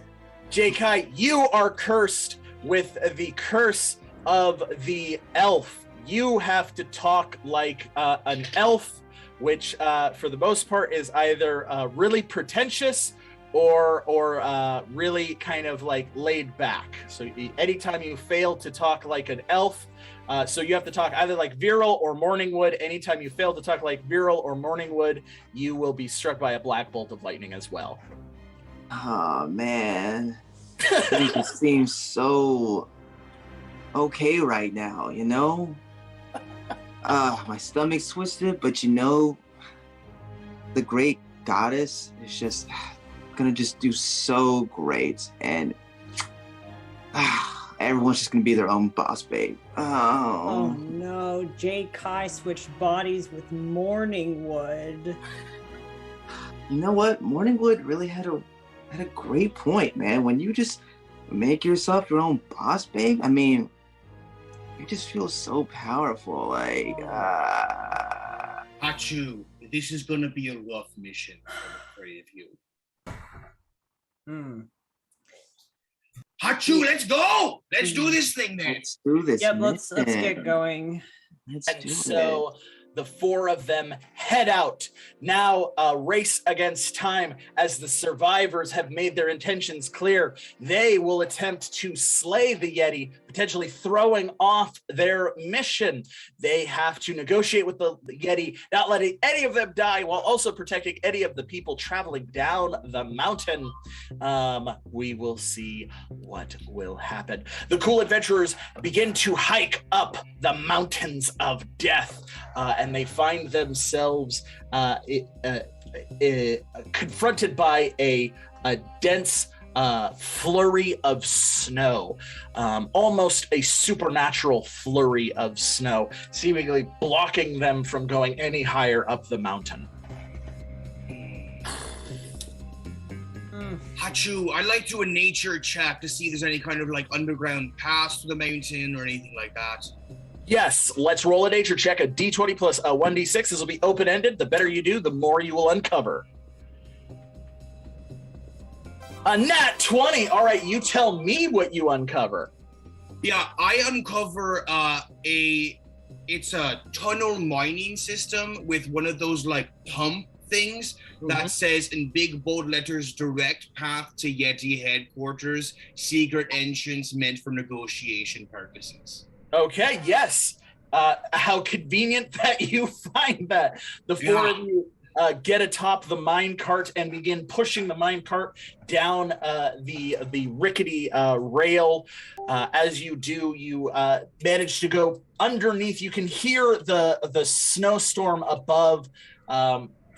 Jakai, you are cursed with the curse of the elf. You have to talk like an elf, which for the most part is either really pretentious or really kind of like laid back. So anytime you fail to talk like an elf, so you have to talk either like Veryl or Morningwood. Anytime you fail to talk like Veryl or Morningwood, you will be struck by a black bolt of lightning as well.
Oh man, it just seems so okay right now, you know? My stomach's twisted, but you know, the great goddess is just gonna just do so great, and everyone's just gonna be their own boss babe.
Oh no, Jakai switched bodies with Morningwood.
You know what? Morningwood really had a great point, man. When you just make yourself your own boss babe, I mean, you just feel so powerful. Like,
Hachu, this is gonna be a rough mission for the 3 of you. Hachu, let's go! Let's do this thing then.
let's do this.
Yep, let's get
mission.
going.
Let's
And
do
so the 4 of them head out. Now a race against time as the survivors have made their intentions clear. They will attempt to slay the Yeti, potentially throwing off their mission. They have to negotiate with the Yeti, not letting any of them die while also protecting any of the people traveling down the mountain. We will see what will happen. The cool adventurers begin to hike up the mountains of death, and they find themselves confronted by a dense flurry of snow, almost a supernatural flurry of snow, seemingly blocking them from going any higher up the mountain.
Hachu, I'd like to do a nature check to see if there's any kind of like underground pass to the mountain or anything like that.
Yes, let's roll a nature check, a d20 plus a 1d6. This will be open-ended. The better you do, the more you will uncover. A nat 20. All right, you tell me what you uncover.
Yeah, I uncover it's a tunnel mining system with one of those like pump things that says in big bold letters, direct path to Yeti headquarters, secret entrance meant for negotiation purposes.
Okay, yes. How convenient that you find that. The 4 of you get atop the mine cart and begin pushing the mine cart down the rickety rail. As you do, you manage to go underneath. You can hear the snowstorm above,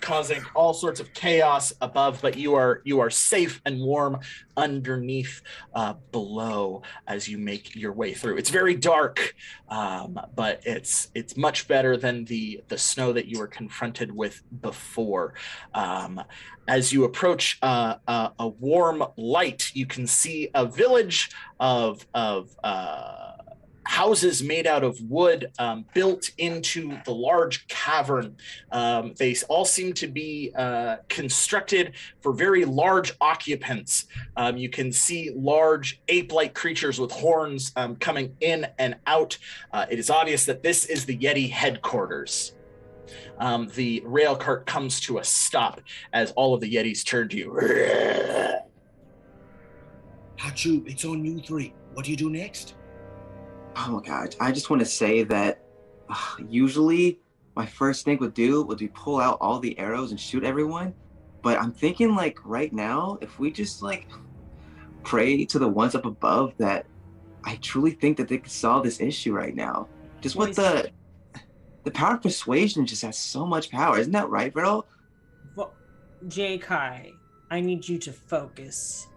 causing all sorts of chaos above, but you are safe and warm underneath, below, as you make your way through. It's very dark, but it's much better than the snow that you were confronted with before. As you approach a warm light, you can see a village of houses made out of wood, built into the large cavern. They all seem to be constructed for very large occupants. You can see large ape-like creatures with horns coming in and out. It is obvious that this is the Yeti headquarters. The rail cart comes to a stop as all of the Yetis turn to you.
Hachu, it's on you 3. What do you do next?
Oh my god, I just want to say that usually my first thing would be pull out all the arrows and shoot everyone. But I'm thinking like right now, if we just like pray to the ones up above, that I truly think that they could solve this issue right now. Just with the power of persuasion just has so much power. Isn't that right, Veryl?
Well, Jakai, I need you to focus.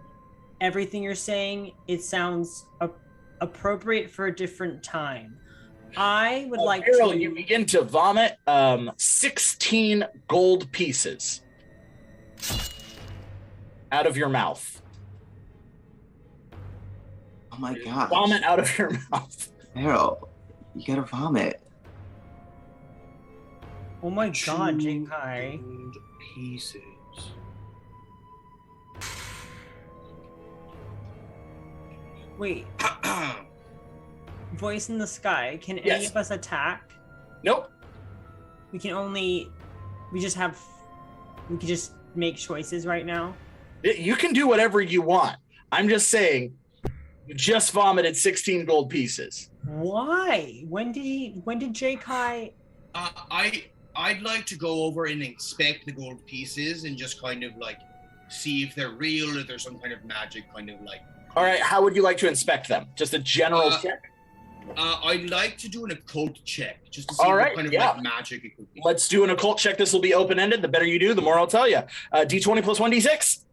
Everything you're saying, it sounds appropriate for a different time. I would like
Veryl,
to...
you begin to vomit 16 gold pieces out of your mouth.
Oh my gosh.
Vomit out of your mouth.
Veryl, you gotta vomit.
Oh my god,
2
Jakai.
gold pieces.
Wait, voice in the sky. Can any
Yes.
of us attack?
Nope.
We can only. We can just make choices right now.
You can do whatever you want. I'm just saying, you just vomited 16 gold pieces.
Why? When did Jakai?
I'd like to go over and inspect the gold pieces and just kind of like see if they're real, if there's some kind of magic kind of like.
All right, how would you like to inspect them? Just a general check?
I'd like to do an occult check just to see
All
what
right,
kind of
yeah.
like magic it could be.
Let's do an occult check. This will be open-ended. The better you do, the more I'll tell you. D20 plus 1d6.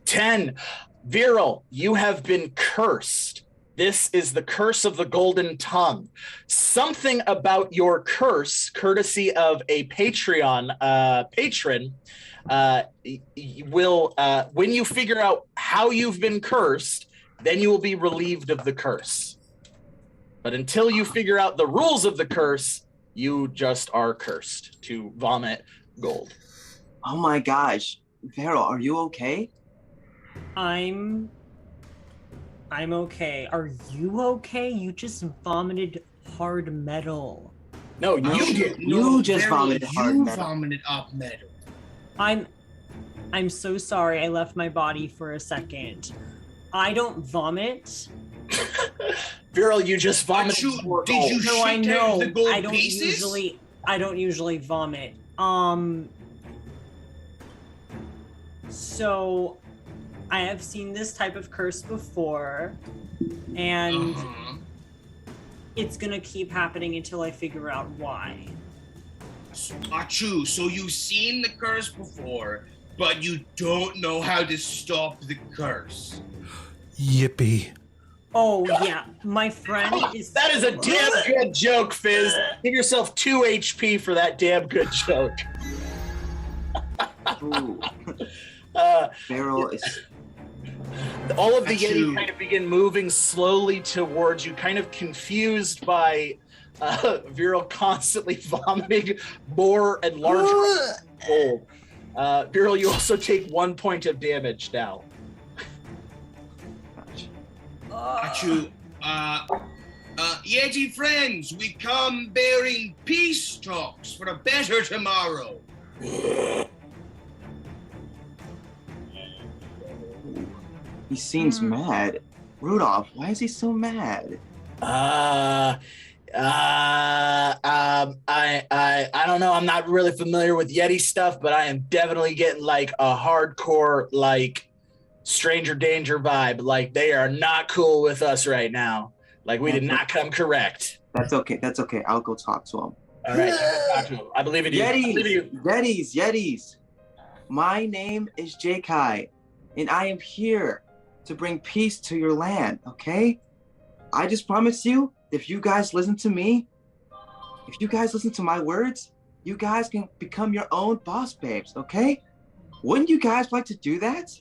Ten. Veryl, you have been cursed. This is the curse of the golden tongue. Something about your curse, courtesy of a Patreon patron, will when you figure out how you've been cursed, then you will be relieved of the curse. But until you figure out the rules of the curse, you just are cursed to vomit gold.
Oh my gosh. Veryl, are you okay?
I'm okay. Are you okay? You just vomited hard metal.
No, you did.
You just
Veryl,
vomited hard
You
metal.
vomited up metal.
I'm so sorry. I left my body for a second. I don't vomit.
Veryl, you just vomited. more
Did
gold.
you
No, I
shit out
know.
the gold
I don't
pieces?
usually vomit. So I have seen this type of curse before, and it's gonna keep happening until I figure out why.
Achoo, so you've seen the curse before, but you don't know how to stop the curse.
Yippee.
Oh yeah, my friend is.
That is a damn good joke, Fizz. Give yourself 2 HP for that damn good joke.
Ooh. Veryl is.
All of the
Achoo.
Yeti kind of begin moving slowly towards you, kind of confused by Veryl constantly vomiting more and larger gold. Veryl, you also take 1 point of damage now.
Achoo, Yeti friends, we come bearing peace talks for a better tomorrow.
He seems mad. Rudolph, why is he so mad?
I don't know. I'm not really familiar with Yeti stuff, but I am definitely getting like a hardcore like stranger danger vibe. Like they are not cool with us right now. Like we did not come correct.
That's okay. That's okay. I'll go talk to him.
All right, talk to him. I believe in you. I believe in you.
Yetis. My name is Jakai, and I am here to bring peace to your land, okay? I just promise you, if you guys listen to me, if you guys listen to my words, you guys can become your own boss babes, okay? Wouldn't you guys like to do that?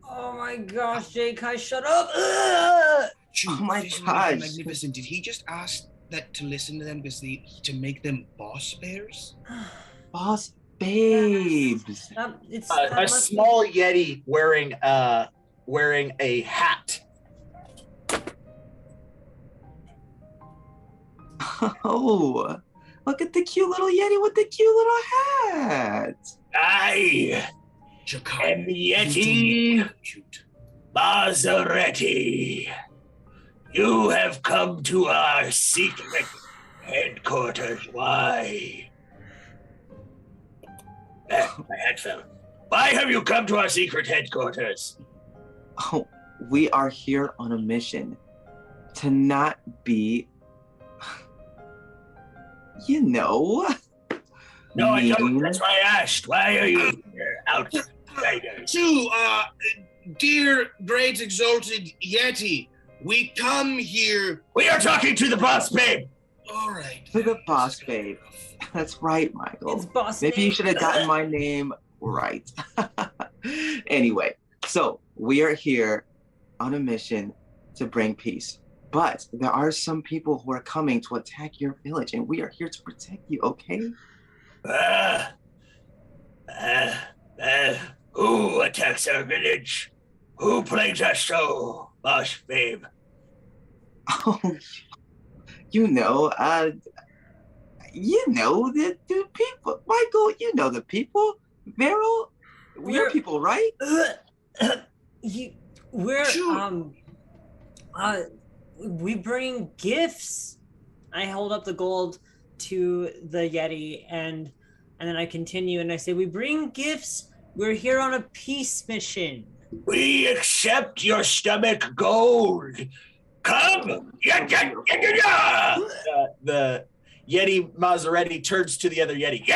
Oh my gosh, Jakai, shut up!
Achoo,
Oh my
this is
gosh.
magnificent. Did he just ask that to listen to them because to make them boss bears?
Boss babes.
A small Yeti wearing a hat.
Oh, look at the cute little Yeti with the cute little hat.
I
Jakai,
am Yeti
cute.
Maseretti. You have come to our secret headquarters. Why? My hat fell. Why have you come to our secret headquarters?
Oh, we are here on a mission to not be, you know.
No, I don't.
mean.
That's why I asked. Why are you here, outsiders?
To, dear great exalted Yeti, we come here.
We are talking to the boss, babe.
All right.
To the boss babe. That's right, Michael.
It's boss
Maybe you
babe.
should have gotten my name Right. Anyway, so we are here on a mission to bring peace. But there are some people who are coming to attack your village, and we are here to protect you, okay?
Who attacks our village? Who plagues us so, boss babe?
Oh, the people. Michael, you know the people. Veryl, we're people, right?
We bring gifts. I hold up the gold to the Yeti, and then I continue and I say, we bring gifts. We're here on a peace mission.
We accept your stomach gold. Come!
The Yeti Maserati turns to the other Yeti.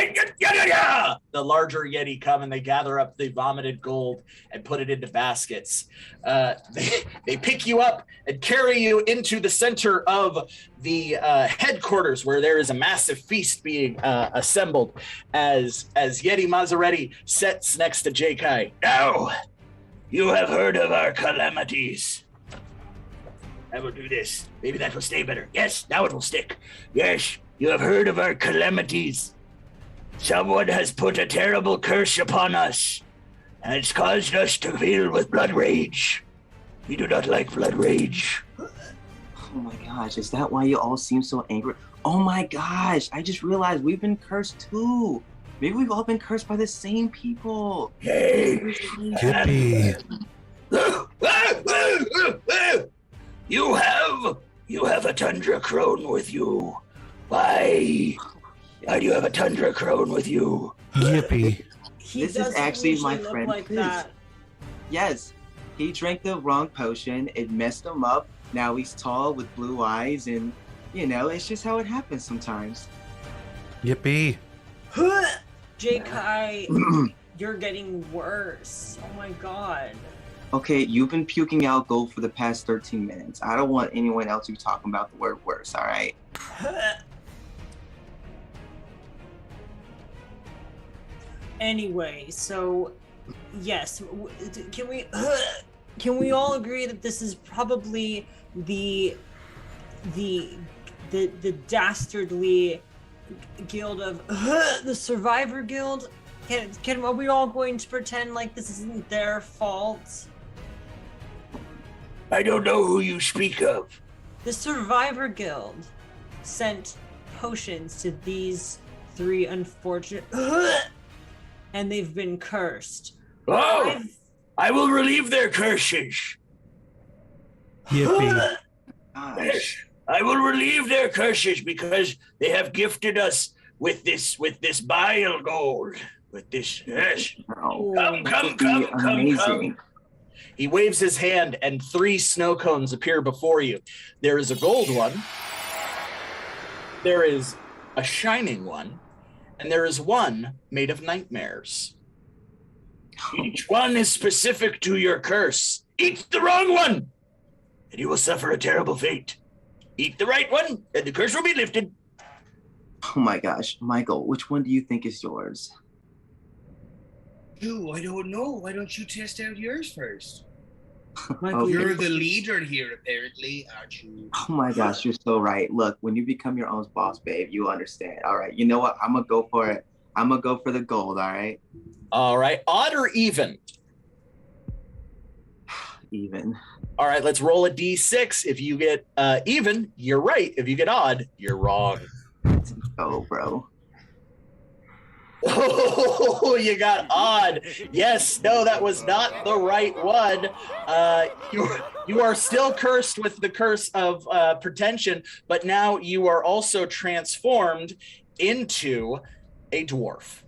The larger Yeti come and they gather up the vomited gold and put it into baskets. They pick you up and carry you into the center of the headquarters, where there is a massive feast being assembled as Yeti Maserati sits next to Jakai.
Now, you have heard of our calamities. I will do this. Maybe that will stay better. Yes, now it will stick. Yes, you have heard of our calamities. Someone has put a terrible curse upon us, and it's caused us to feel with blood rage. We do not like blood rage.
Oh my gosh, is that why you all seem so angry? Oh my gosh, I just realized we've been cursed too. Maybe we've all been cursed by the same people.
Hey,
Yippee.
You have a tundra crone with you. Why do you have a tundra crone with you?
Yippee.
This is actually my friend
like
Fizz.
that.
Yes, he drank the wrong potion. It messed him up. Now he's tall with blue eyes, and it's just how it happens sometimes.
Yippee.
Jakai, you're getting worse. Oh my god.
Okay, you've been puking out gold for the past 13 minutes. I don't want anyone else to be talking about the word worse, all right?
Anyway, so yes, can we all agree that this is probably the dastardly guild of the Survivor Guild? Are we all going to pretend like this isn't their fault?
I don't know who you speak of.
The Survivor Guild sent potions to these three unfortunate and they've been cursed.
Oh! I will relieve their curses.
Yippee.
Gosh.
I will relieve their curses because they have gifted us with this bile gold. With this, yes.
Oh,
Come.
He waves his hand and 3 snow cones appear before you. There is a gold one, there is a shining one, and there is one made of nightmares.
Each one is specific to your curse. Eat the wrong one, and you will suffer a terrible fate. Eat the right one, and the curse will be lifted.
Oh my gosh, Michael, which one do you think is yours?
Ooh, I don't know. Why don't you test out yours first?
Michael,
Okay.
You're the leader here, apparently, aren't you?
Oh my gosh, you're so right. Look, when you become your own boss, babe, you understand. All right, you know what? I'm gonna go for it. I'm gonna go for the gold, all right?
All right, odd or even?
Even.
All right, let's roll a d6. If you get even, you're right. If you get odd, you're wrong.
Let's go, bro.
Oh, you got odd. Yes, no, that was not the right one. You are still cursed with the curse of pretension, but now you are also transformed into a dwarf.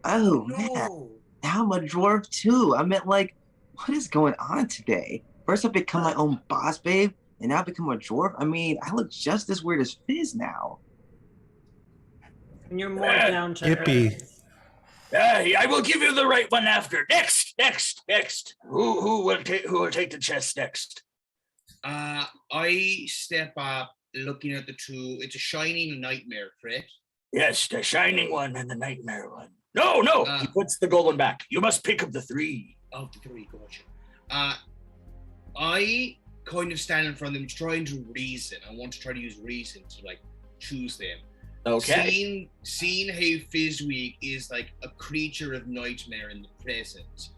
Oh, man. Now I'm a dwarf too. I meant, like, what is going on today? First I become my own boss, babe, and now I become a dwarf. I mean, I look just as weird as Fizz now.
and you're more down to
Yippee.
earth.
I will give you the right one after. Next. Who will take the chest next? I step up, looking at the two. It's a shining nightmare, correct?
Yes, the shining one and the nightmare one. No, he puts the gold one back. You must pick up the 3.
Oh, the 3, gotcha. I kind of stand in front of them trying to reason. I want to try to use reason to like choose them.
Okay.
Seeing how Fizzlewigg is like a creature of nightmare in the present,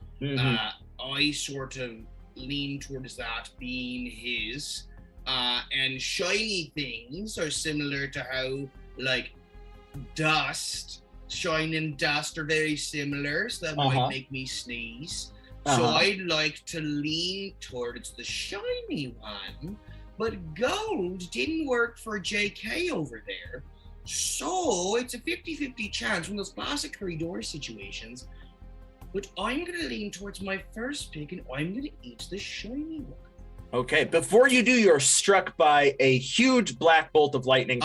I sort of lean towards that being his. And shiny things are similar to how like shine and dust are very similar, so that might make me sneeze. So I'd like to lean towards the shiny one, but gold didn't work for Jakai over there. So it's a 50-50 chance from those classic 3-door situations. But I'm going to lean towards my first pick, and I'm going to eat the shiny one.
Okay, before you do, you're struck by a huge black bolt of lightning.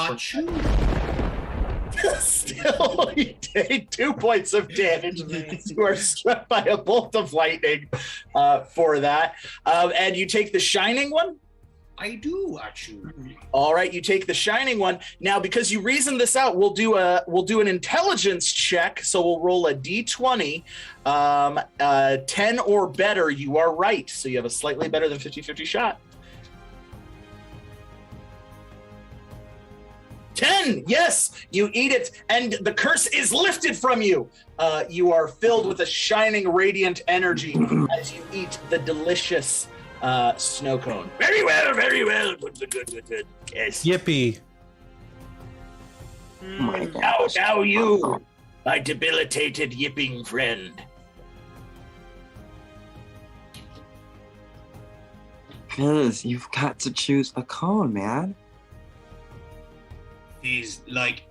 Still, you take 2 points of damage. You are struck by a bolt of lightning for that. And you take the shining one?
I do, actually.
All right, you take the shining one. Now, because you reasoned this out, we'll do an intelligence check. So we'll roll a d20. 10 or better, you are right. So you have a slightly better than 50-50 shot. 10, yes, you eat it, and the curse is lifted from you. You are filled with a shining, radiant energy as you eat the delicious snow cone. Very well, good. Yes.
Yippee.
Oh my gosh.
Now you, my debilitated yipping friend.
Because you've got to choose a cone, man.
Is like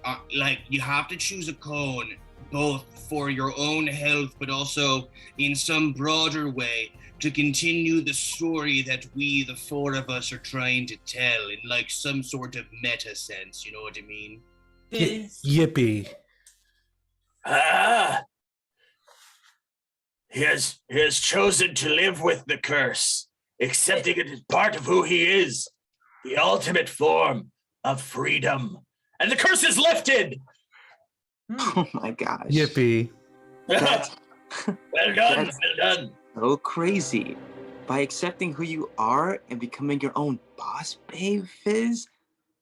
you have to choose a cone both for your own health, but also in some broader way to continue the story that we, the 4 of us, are trying to tell in like some sort of meta sense. You know what I mean?
Yippee.
He has chosen to live with the curse, accepting it as part of who he is, the ultimate form of freedom. And the curse is lifted!
Oh my gosh.
Yippee.
Well done.
So crazy. By accepting who you are and becoming your own boss, babe, Fizz,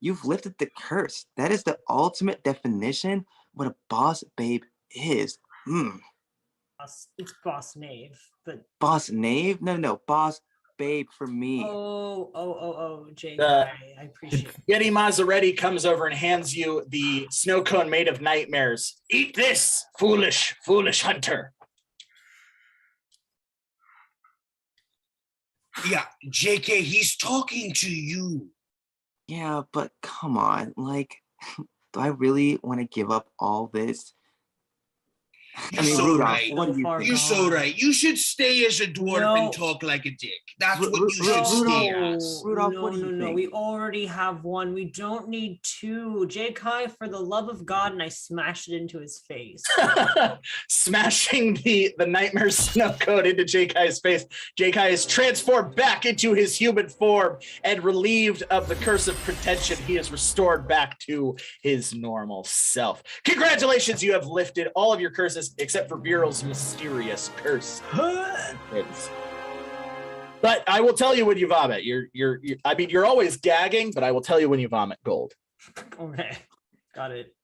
you've lifted the curse. That is the ultimate definition of what a boss babe is.
It's boss knave, but
Boss knave? No, boss babe for me.
Jakai, I appreciate it.
Yeti Maserati comes over and hands you the snow cone made of nightmares. Eat this, foolish hunter.
Yeah, JK, he's talking to you.
Yeah, but come on, like, do I really want to give up all this?
You're so
Rudolph,
right.
what do you think?
You're so right. You should stay as a dwarf and talk like a dick. That's what you should stay as.
Rudolph, what do you
No.
think?
We already have one. We don't need 2. Jakai, for the love of God, and I smashed it into his face.
Smashing the nightmare snow cone into Jakai's face. Jakai is transformed back into his human form and relieved of the curse of pretension. He is restored back to his normal self. Congratulations, you have lifted all of your curses except for Veryl's mysterious curse. But I will tell you when you vomit. You're always gagging, but I will tell you when you vomit gold.
Okay, got it.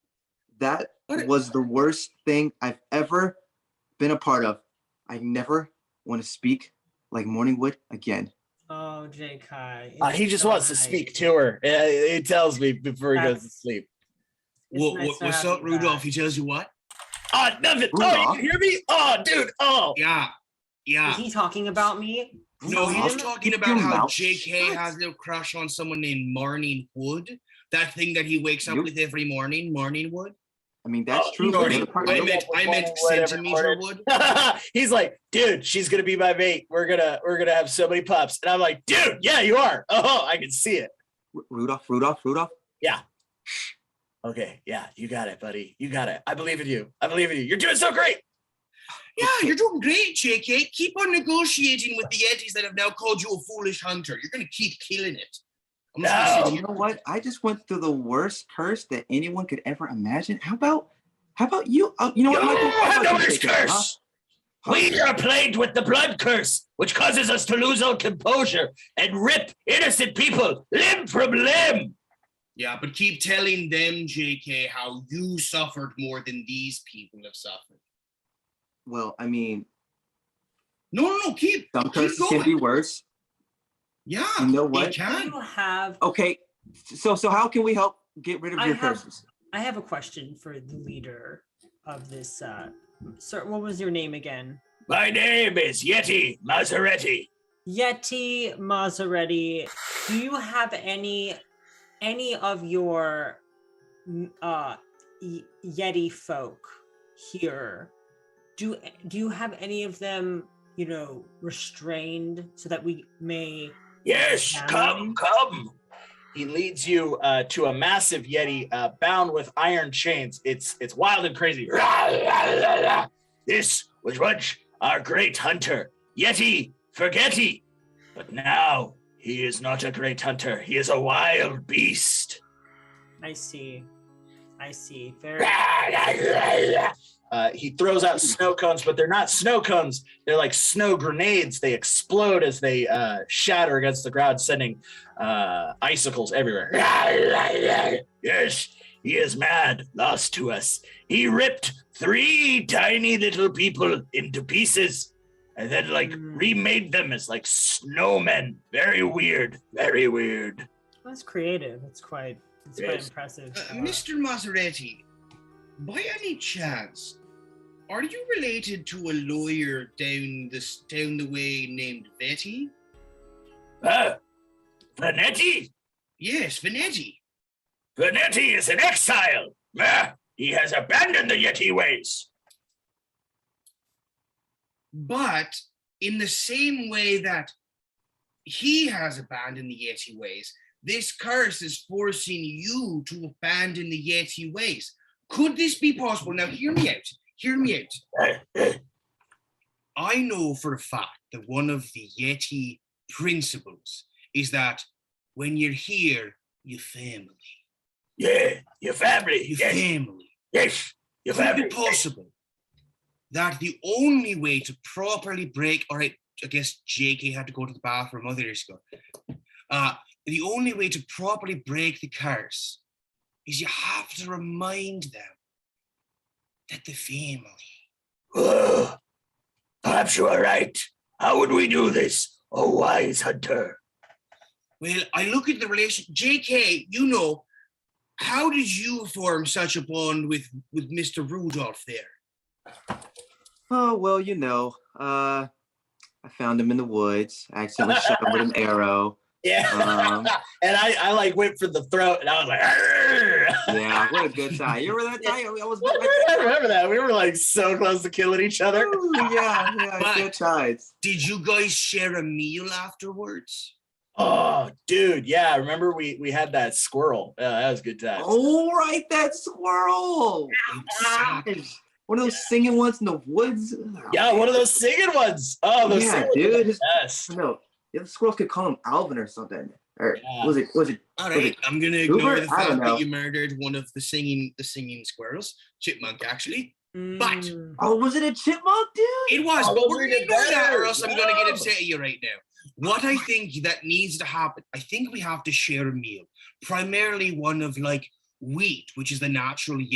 That was the worst thing I've ever been a part of. I never want to speak like Morningwood again.
Oh, Jakai.
He just wants to speak to her. He tells me before he goes to sleep.
What's up, Rudolph? He tells you what?
Nothing.
Rudolph?
Oh, you can hear me? Oh, dude. Oh.
Yeah.
Is he talking about me?
No, he's talking about
Your
how
mouth
JK
shut.
has a crush on someone named Morning Wood. That thing that he wakes up with every morning, Morning Wood.
I mean, that's true.
Sorry.
I meant centimeter wood.
He's like, dude, she's gonna be my mate. We're gonna have so many pups. And I'm like, dude, yeah, you are. Oh, I can see it.
Rudolph.
Yeah. Okay, yeah, you got it, buddy. You got it. I believe in you. You're doing so great.
Yeah, you're doing great, JK. Keep on negotiating with the Yetis that have now called you a foolish hunter. You're gonna keep killing it. I'm just gonna sit
You
here.
know what? I just went through the worst curse that anyone could ever imagine. How about you? You know what, Michael? How
have
about
no
you take it, huh?
curse. We are plagued with the blood curse, which causes us to lose our composure and rip innocent people limb from limb.
Yeah, but keep telling them, JK, how you suffered more than these people have suffered.
Well, I mean,
No, keep
some curses can
going.
be worse.
Yeah,
You know
it
what?
Do
can.
you have?
Okay, so how can we help get rid of
I
your
have-
curses?
I have a question for the leader of this. Sir, what was your name again?
My name is Yeti Maseretti.
Yeti Maseretti. Do you have any of your Yeti folk here? Do you have any of them, restrained so that we may?
Yes,
Family?
come.
He leads you to a massive Yeti bound with iron chains. It's wild and crazy.
This was once our great hunter, Yeti Forgetty. But now he is not a great hunter. He is a wild beast.
I see. Very.
He throws out snow cones, but they're not snow cones. They're like snow grenades. They explode as they shatter against the ground, sending icicles everywhere.
Yes, he is mad, lost to us. He ripped 3 tiny little people into pieces and then remade them as like snowmen. Very weird.
That's creative. It's quite
Yes.
impressive.
Mr. Maseretti, by any chance, are you related to a lawyer down the way named Betty?
Vanetti?
Yes, Vanetti.
Vanetti is in exile. He has abandoned the Yeti ways.
But in the same way that he has abandoned the Yeti ways, this curse is forcing you to abandon the Yeti ways. Could this be possible? Now, hear me out. I know for a fact that one of the Yeti principles is that when you're here, your family.
Yeah, your family.
Your
Yes,
family.
yes, your
Could
family.
it be possible that the only way to properly break, all right, I guess JK had to go to the bathroom, oh, there you go. The only way to properly break the curse is you have to remind them that the family.
Perhaps you are right. How would we do this, oh wise hunter?
Well, I look at the relation. JK, how did you form such a bond with Mr. Rudolph there?
Oh, well, I found him in the woods. I accidentally shot him with an arrow.
Yeah. And I like went for the throat, and I was like, "Arr!"
Yeah, what a good time. You remember that time?
I remember that. We were like so close to killing each other.
Ooh, yeah,
But-
good times.
Did you guys share a meal afterwards?
Oh, dude, yeah. Remember we had that squirrel. That was a good time.
Oh, right, that squirrel.
Exactly.
One of those singing ones in the woods.
Yeah, one of those singing ones. Oh, those
Yeah,
singing
dude.
ones. Yes.
No, the other squirrels could call him Alvin or something. Or
Yeah.
was it?
All right, I'm gonna ignore
Hoover?
the
I
fact
don't know.
that you murdered one of the singing squirrels, chipmunk actually. But-
Oh, was it a chipmunk, dude?
It was,
Oh,
but
those
we're
are
gonna
the
ignore that, or else
better.
I'm gonna get
No.
upset at you right now. What I think that needs to happen, I think we have to share a meal, primarily one of like wheat, which is the natural the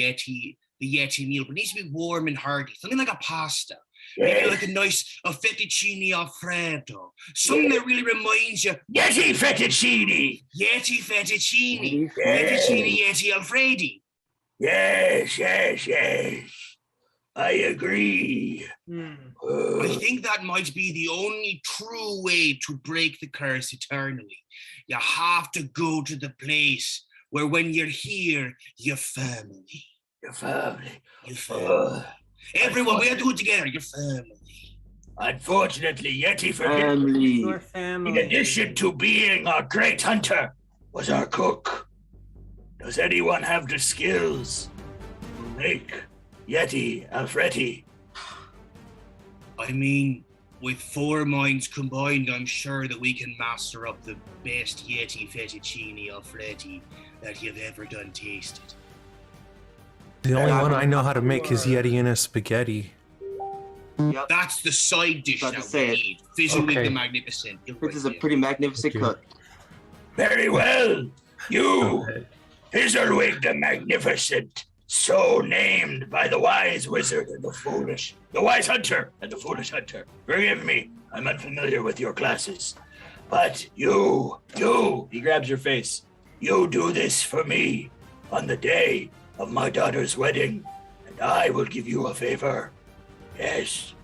Yeti meal, but it needs to be warm and hearty, something like a pasta. Maybe like a nice fettuccine alfredo, something that really reminds you
Yeti fettuccine.
Yeti fettuccine,
Yeah.
fettuccine Yeti alfredi.
Yes. I agree.
I think that might be the only true way to break the curse eternally. You have to go to the place where when you're here, your family.
Your family.
Your family. Everyone, we have to do it together. Your family.
Unfortunately, Yeti Forgetty,
Family.
Your
in
family.
addition to being our great hunter, was our cook. Does anyone have the skills to make Yeti Alfretti?
I mean, With 4 minds combined, I'm sure that we can master up the best Yeti fettuccine Alfredo that you've ever done tasted.
The only one I know how to make is Yeti in a spaghetti.
Yep.
That's the side dish
About to
that
say
we
it.
need. Fizzlewigg
Okay.
the Magnificent.
This is a pretty magnificent
Okay.
cook.
Very well. You, Fizzlewigg the Magnificent, so named by the wise wizard and the wise hunter and the foolish hunter. Forgive me, I'm unfamiliar with your classes. But you,
He grabs your face.
you do this for me on the day of my daughter's wedding, and I will give you a favor. Yes.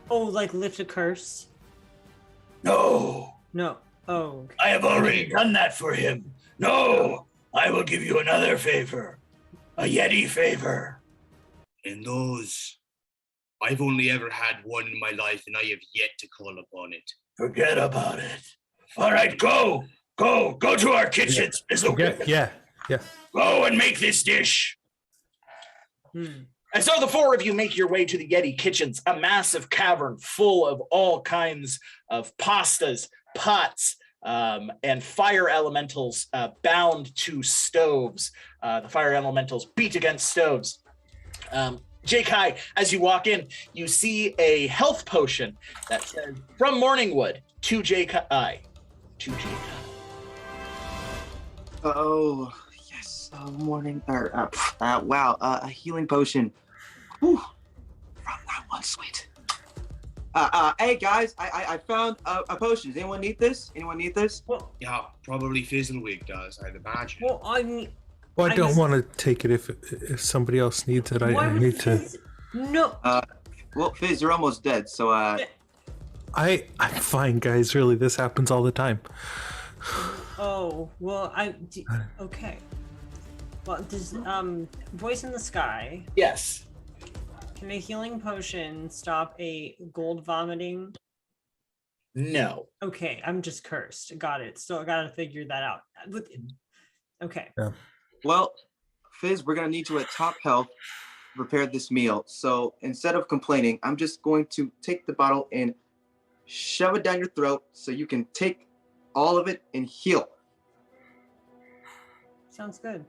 Oh, like lift a curse?
No.
No. Oh.
I have already done that for him. No, I will give you another favor. A Yeti favor.
And those, I've only ever had one in my life, and I have yet to call upon it.
Forget about it. All right, go to our kitchens.
Yeah.
Go and make this dish.
And so the 4 of you make your way to the Yeti kitchens, a massive cavern full of all kinds of pastas, pots, and fire elementals bound to stoves. The fire elementals beat against stoves. Jakai, as you walk in, you see a health potion that says, from Morningwood to Jakai.
Oh, yes. Oh, morning. Wow. A healing potion. Whew. From that one, sweet. Hey guys, I found a potion. Does anyone need this?
Well,
Yeah, probably Fizzlewigg does, I'd imagine.
well, I mean,
Well, I
I
don't
just-
want to take it if somebody else needs it.
why
I
would
need to.
Fizz- No.
Well, Fizz, you're almost dead, so
I'm fine, guys. Really, this happens all the time.
Oh, well, okay. Well, does voice in the sky,
Yes.
can a healing potion stop a gold vomiting?
No.
Okay, I'm just cursed. Got it. Still gotta figure that out. Okay.
well, Fizz, we're gonna need you at top health to prepare this meal. So instead of complaining, I'm just going to take the bottle and shove it down your throat so you can take all of it and heal.
Sounds good.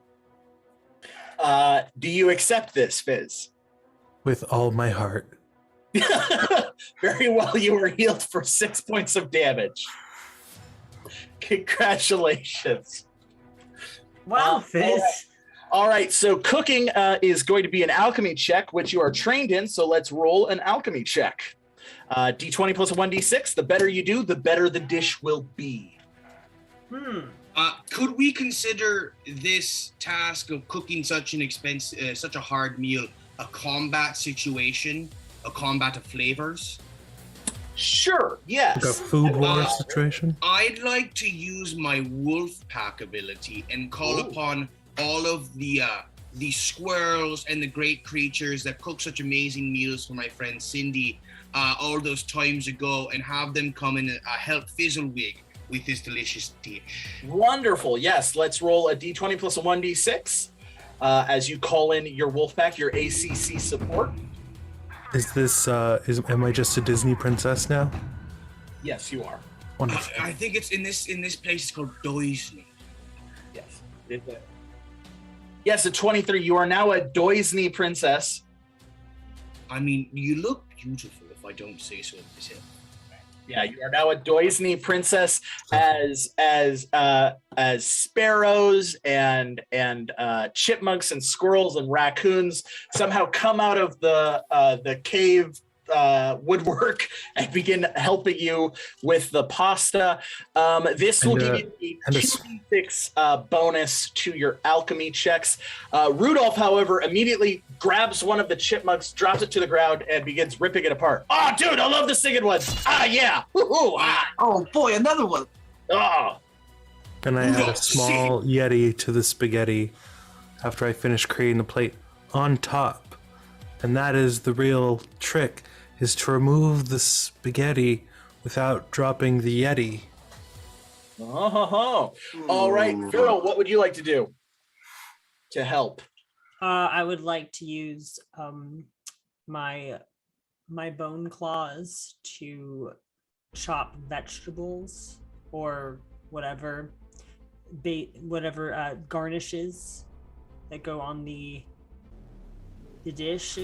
Do you accept this, Fizz?
With all my heart.
Very well, you were healed for 6 points of damage. Congratulations.
Wow, Fizz.
All right, so cooking is going to be an alchemy check, which you are trained in, so let's roll an alchemy check. D20 plus a 1d6. The better you do, the better the dish will be.
Could we consider this task of cooking such a hard meal a combat situation, a combat of flavors?
Sure,
Like a
yes.
food war situation.
I'd like to use my wolf pack ability and call upon all of the squirrels and the great creatures that cook such amazing meals for my friend Cindy all those times ago, and have them come and help Fizzlewigg with this delicious dish.
Wonderful, yes. Let's roll a d20 plus a 1d6 as you call in your wolf pack, your ACC support.
Is this? Am I just a Disney princess now?
Yes, you are.
Wonderful.
I think it's in this place. It's called Doisney.
Yes. Yes, at 23, you are now a Doisney princess.
I mean, you look beautiful, if I don't say so myself.
Yeah, you are now a Doisney princess as sparrows and chipmunks and squirrels and raccoons somehow come out of the cave woodwork and begin helping you with the pasta. This will give you a 2d6 bonus to your alchemy checks. Rudolph, however, immediately grabs one of the chipmunks, drops it to the ground, and begins ripping it apart. Oh, dude, I love the singing ones. Ah, yeah. Woo-hoo, ah.
Oh boy, another one.
Oh.
And I add a small Yeti to the spaghetti after I finish creating the plate on top. And that is the real trick, is to remove the spaghetti without dropping the Yeti.
Oh. All right, Veryl, what would you like to do to help?
I would like to use my my bone claws to chop vegetables or whatever garnishes that go on the dish.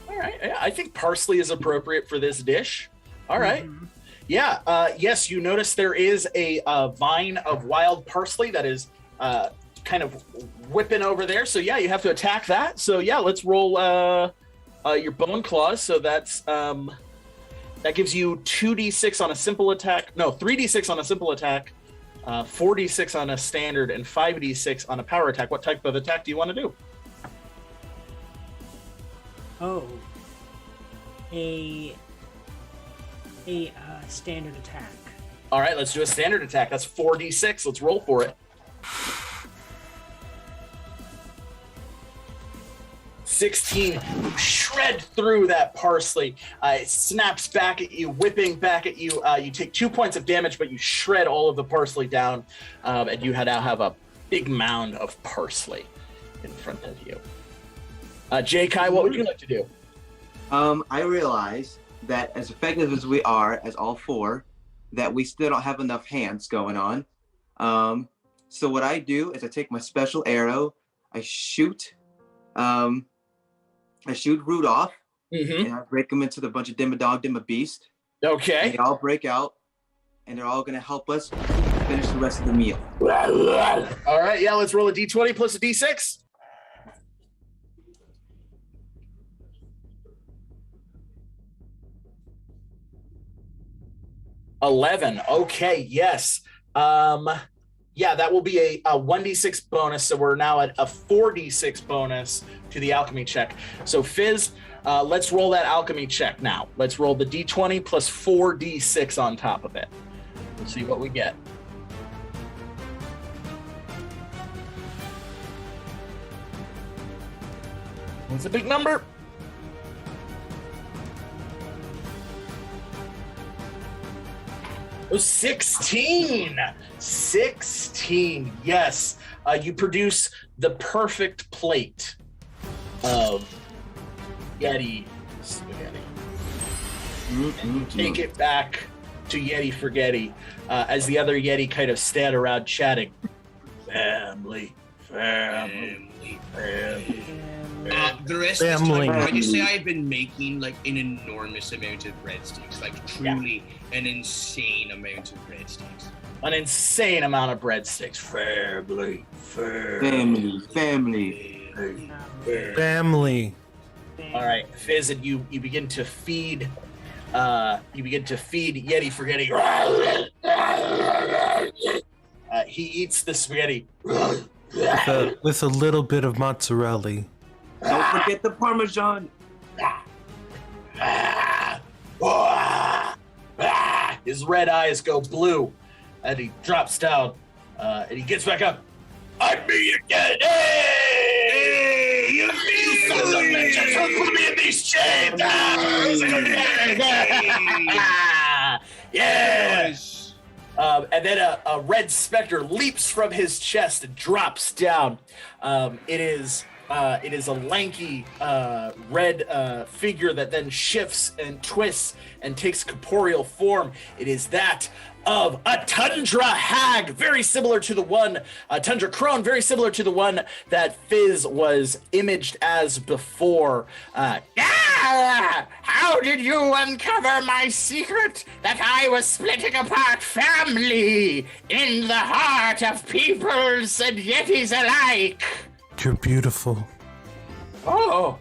All right. Yeah, I think parsley is appropriate for this dish. All right.
Mhm.
Yeah. Yes, you notice there is a vine of wild parsley that is kind of whipping over there. So yeah, you have to attack that. So yeah, let's roll your bone claws. So that's that gives you 2d6 on a simple attack. No, 3d6 on a simple attack, 4d6 on a standard, and 5d6 on a power attack. What type of attack do you want to do?
Oh, a standard attack.
All right, let's do a standard attack. That's 4d6. Let's roll for it. 16. You shred through that parsley. It snaps back at you, whipping back at you. You take 2 points of damage, but you shred all of the parsley down, and you now have a big mound of parsley in front of you. Jakai, what would you like to do?
I realize that as effective as we are, as all four, that we still don't have enough hands going on. So what I do is I take my special arrow, I shoot Rudolph, and I break him into the bunch of Dimma Dog, Dimma Beast.
Okay.
And they all break out, and they're all going to help us finish the rest of the meal.
All right, yeah, let's roll a d20 plus a d6. $11. Okay, yes. Yeah, that will be a 1d6 bonus, so we're now at a 4d6 bonus to the alchemy check. So Fizz, let's roll that alchemy check now. Let's roll the d20 plus 4d6 on top of it. Let's see what we get. What's the big number? Oh, 16. 16. Yes. You produce the perfect plate of Yeti spaghetti. Take it back to Yeti Forgetty as the other Yeti kind of stand around chatting. Family.
The rest of the time, I just say I've been making like an enormous amount of breadsticks, like truly an insane amount of breadsticks.
An insane amount of breadsticks.
Family.
All right, Fizz, and you begin to feed. Yeti Forgetting. He eats the spaghetti
with a little bit of mozzarella.
Don't forget the Parmesan.
His red eyes go blue, and he drops down, and he gets back up. I'm me again! Hey! You sons of bitches who put me in these chains! Yeah! And then a red specter leaps from his chest and drops down. It is a lanky red figure that then shifts and twists and takes corporeal form. It is that of a tundra hag, very similar to the one, a tundra crone, very similar to the one that Fizz was imaged as before. How did you uncover my secret that I was splitting apart family in the heart of peoples and yetis alike?
You're beautiful.
Oh,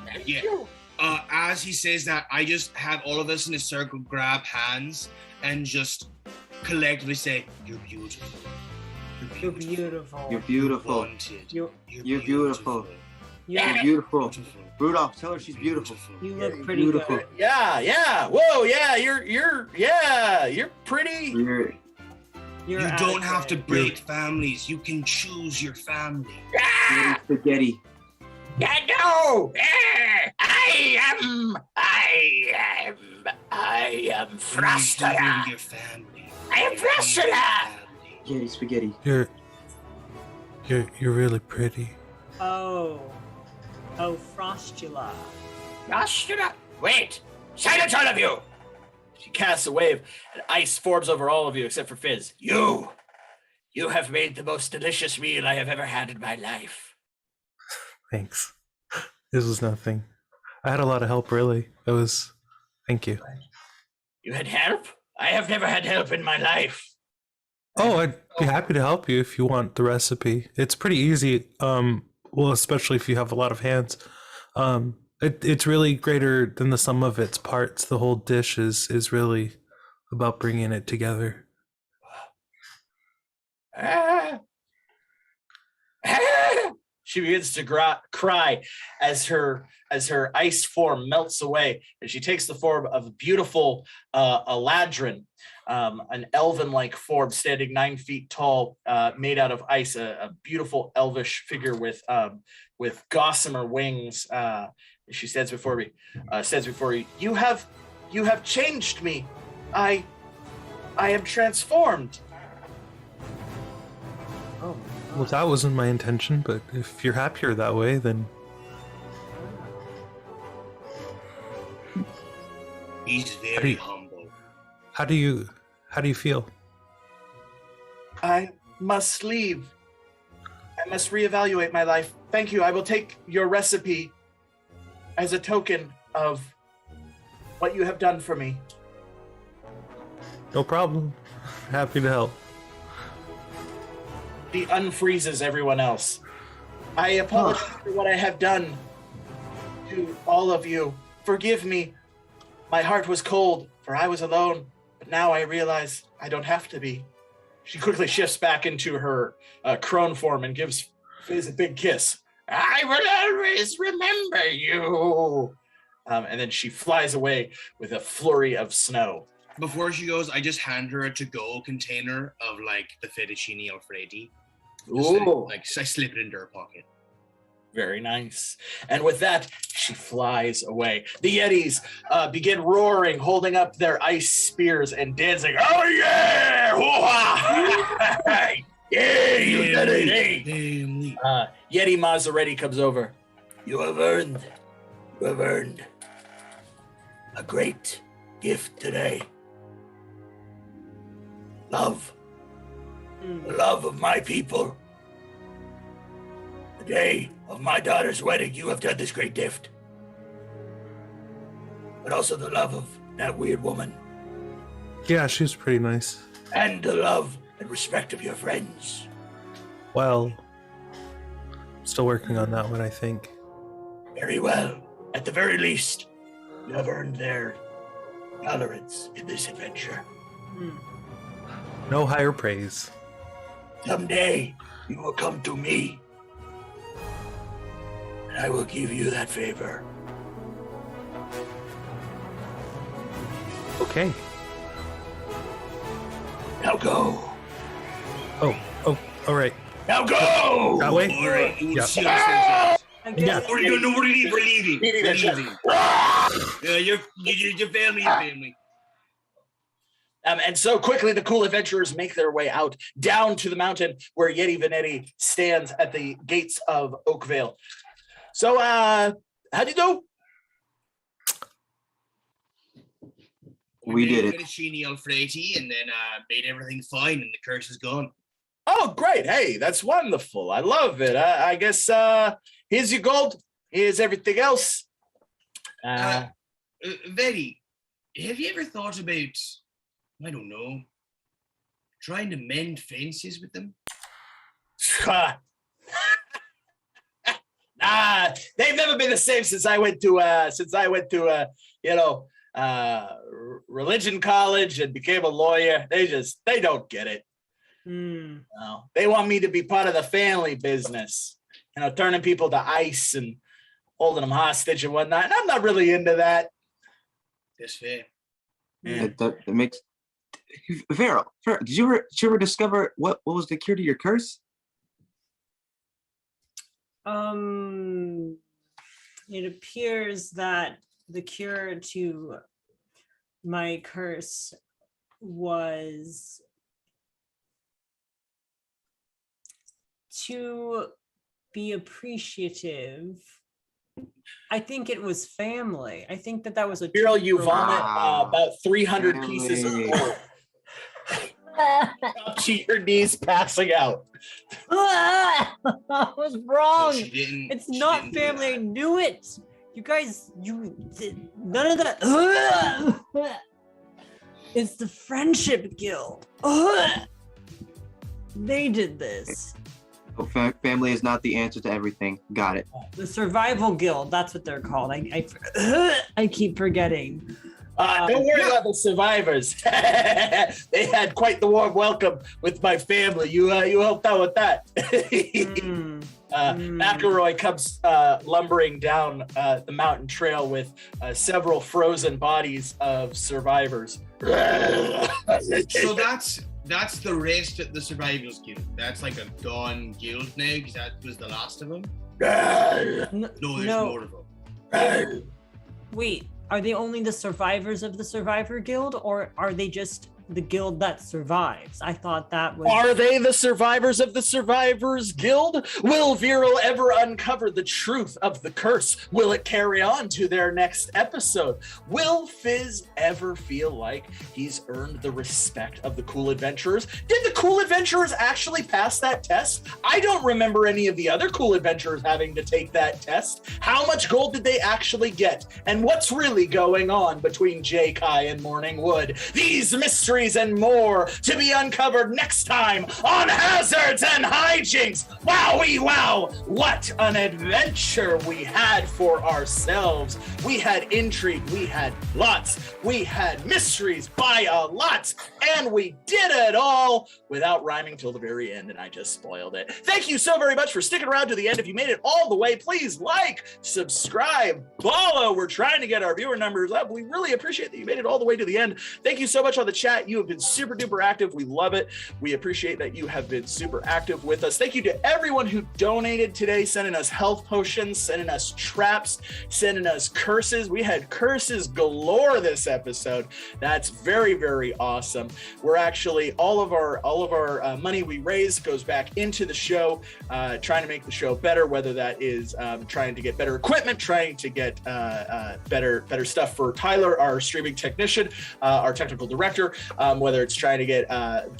Thank you. As he says that, I just have all of us in a circle grab hands and just collectively say, "You're beautiful.
You're beautiful.
You're beautiful.
Wanted.
You're
beautiful.
You're
beautiful. Rudolph, tell her she's beautiful.
You look pretty
beautiful.
good.
Yeah. Whoa, yeah, you're pretty.
You're
You don't have to
adequate.
break families. You can choose your family.
Ah,
Spaghetti.
no, I am Frostula.
Your family.
I am Frostula.
Yeti spaghetti.
You're really pretty.
Oh, Frostula.
Wait! Silence, all of you!
She casts a wave, and ice forms over all of you except for Fizz.
You have made the most delicious meal I have ever had in my life.
Thanks. This was nothing. I had a lot of help, really. Thank you.
You had help? I have never had help in my life.
Oh, I'd be happy to help you if you want the recipe. It's pretty easy. Well, especially if you have a lot of hands. It's really greater than the sum of its parts. The whole dish is really about bringing it together.
She begins to cry as her ice form melts away, and she takes the form of a beautiful Eladrin, an elven-like form standing 9 feet tall, made out of ice, a beautiful elvish figure with gossamer wings. She stands before me. You have changed me. I am transformed.
Oh.
Well, that wasn't my intention, but if you're happier that way, then
He's very humble.
how do you feel?
I must leave. I must reevaluate my life. Thank you. I will take your recipe as a token of what you have done for me.
No problem. Happy to help.
She unfreezes everyone else. I apologize for what I have done to all of you. Forgive me. My heart was cold, for I was alone, but now I realize I don't have to be. She quickly shifts back into her crone form and gives Fizz a big kiss. I will always remember you. And then she flies away with a flurry of snow.
Before she goes, I just hand her a to-go container of like the fettuccine alfredo.
Ooh.
Like I slip it into her pocket.
Very nice. And with that, she flies away. The Yetis begin roaring, holding up their ice spears and dancing. Oh yeah! Hoo-ha! Yeah, you Yeti!
Family.
Yeti Maserati comes over.
You have earned a great gift today. Love. The love of my people. The day of my daughter's wedding, you have done this great gift. But also the love of that weird woman.
Yeah, she's pretty nice.
And the love and respect of your friends.
Well, I'm still working on that one, I think.
Very well. At the very least, you have earned their tolerance in this adventure.
No higher praise.
Someday, you will come to me. And I will give you that favor.
Okay.
Now go.
Oh, all right.
Now go!
That way?
All right. We'll
Yeah.
see you soon.
Yeah.
We're leaving. We're leaving. Your family.
And so quickly, the cool adventurers make their way out down to the mountain where Yeti Venetti stands at the gates of Oakvale. So, how'd you do?
We did it.
Fettuccine alfredo and then made everything fine, and the curse is gone.
Oh, great. Hey, that's wonderful. I love it. I guess here's your gold. Here's everything else.
Very, have you ever thought about, I don't know, trying to mend fences with them?
Nah, they've never been the same since I went to religion college and became a lawyer. They don't get it. No, they want me to be part of the family business, turning people to ice and holding them hostage and whatnot. And I'm not really into that.
That's fair.
Yeah.
That makes Veryl, did you ever discover what was the cure to your curse?
It appears that the cure to my curse was to be appreciative I think it was family. I think that was a.
Veryl, you vomit
Wow.
about 300 pieces of
Family.
gold up to your knees, passing out.
I was wrong.
She didn't.
It's
she
not
didn't do
family. I
that.
knew it. You guys, none of that. It's the friendship guild. They did this.
Oh, family is not the answer to everything. Got it.
The survival guild. That's what they're called. I keep forgetting.
Don't worry about the survivors. They had quite the warm welcome with my family. You helped out with that. McElroy comes lumbering down the mountain trail with several frozen bodies of survivors.
So that's the rest of the Survivors Guild. That's like a done guild now, because that was the last of them. No, there's more of them.
Wait, are they only the survivors of the Survivor Guild, or are they just the guild that survives? I thought that was.
Are they the survivors of the Survivors Guild? Will Veryl ever uncover the truth of the curse? Will it carry on to their next episode? Will Fizz ever feel like he's earned the respect of the Cool Adventurers? Did the Cool Adventurers actually pass that test? I don't remember any of the other Cool Adventurers having to take that test. How much gold did they actually get? And what's really going on between Jakai and Morningwood? These mysteries and more to be uncovered next time on Hazards and Hijinks. Wowie wow! What an adventure we had for ourselves. We had intrigue, we had plots, we had mysteries by a lot, and we did it all without rhyming till the very end, and I just spoiled it. Thank you so very much for sticking around to the end. If you made it all the way, please like, subscribe, follow. We're trying to get our viewer numbers up. We really appreciate that you made it all the way to the end. Thank you so much on the chat. You have been super duper active. We love it. We appreciate that you have been super active with us. Thank you to everyone who donated today, sending us health potions, sending us traps, sending us curses. We had curses galore this episode. That's very, very awesome. We're actually all of our money we raise goes back into the show, trying to make the show better, whether that is trying to get better equipment, trying to get better stuff for Tyler, our streaming technician, our technical director, whether it's trying to get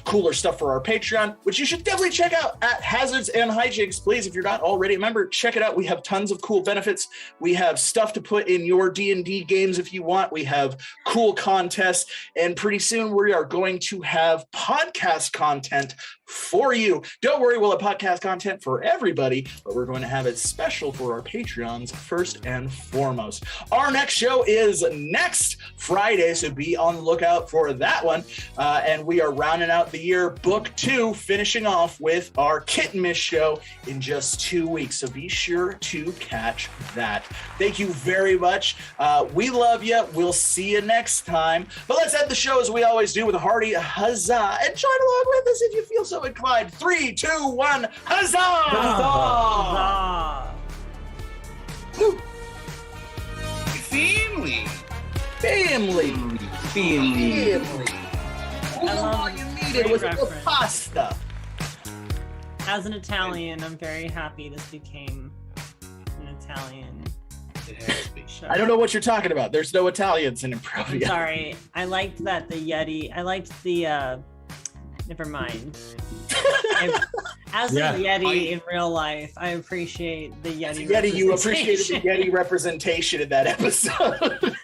cooler stuff for our Patreon, which you should definitely check out at Hazards and Hijinks. Please, if you're not already a member, check it out. We have tons of cool benefits. We have stuff to put in your D&D games if you want. We have cool contests, and pretty soon we are going to have podcast content for you. Don't worry, we'll have podcast content for everybody, but we're going to have it special for our Patreons first and foremost. Our next show is next Friday, so be on the lookout for that one. And we are rounding out the year, book 2, finishing off with our Kitten Miss show in just 2 weeks. So be sure to catch that. Thank you very much. We love you. We'll see you next time. But let's end the show as we always do with a hearty huzzah. And join along with us if you feel so inclined. 3, 2, 1, huzzah!
Huzzah!
Woo.
Family.
Family.
Family.
All you needed was a little
reference.
pasta.
As an Italian, I'm very happy this became an Italian
It has to be.
show.
I don't know what you're talking about. There's no Italians in
I'm
Improv.
sorry. I liked that the Yeti. I liked the. Never mind. As a Yeti in real life, I appreciate the Yeti.
Yeti, you appreciated the
representation.
Yeti representation in that episode.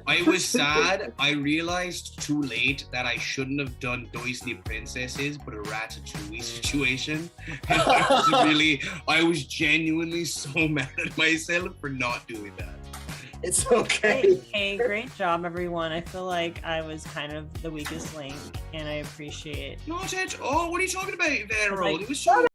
I was sad. I realized too late that I shouldn't have done Disney princesses, but a Ratatouille situation. And I was genuinely so mad at myself for not doing that.
It's okay.
Hey, great job, everyone. I feel like I was kind of the weakest link, and I appreciate.
Not at all. What are you talking about, Veryl?
Like-
It was so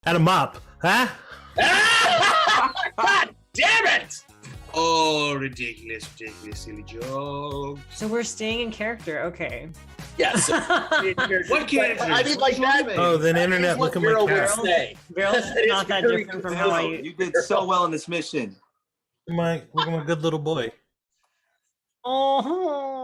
And a mop, huh?
God damn it!
Oh, ridiculous, silly joke.
So we're staying in character. Okay.
Yes.
What character?
I mean, like that.
Oh, then internet, look at my
Veryl will
cat.
say.
Veryl's
That is
not that
very
different from how
Veryl, you did so well in this mission.
Look at my good little boy.
Oh.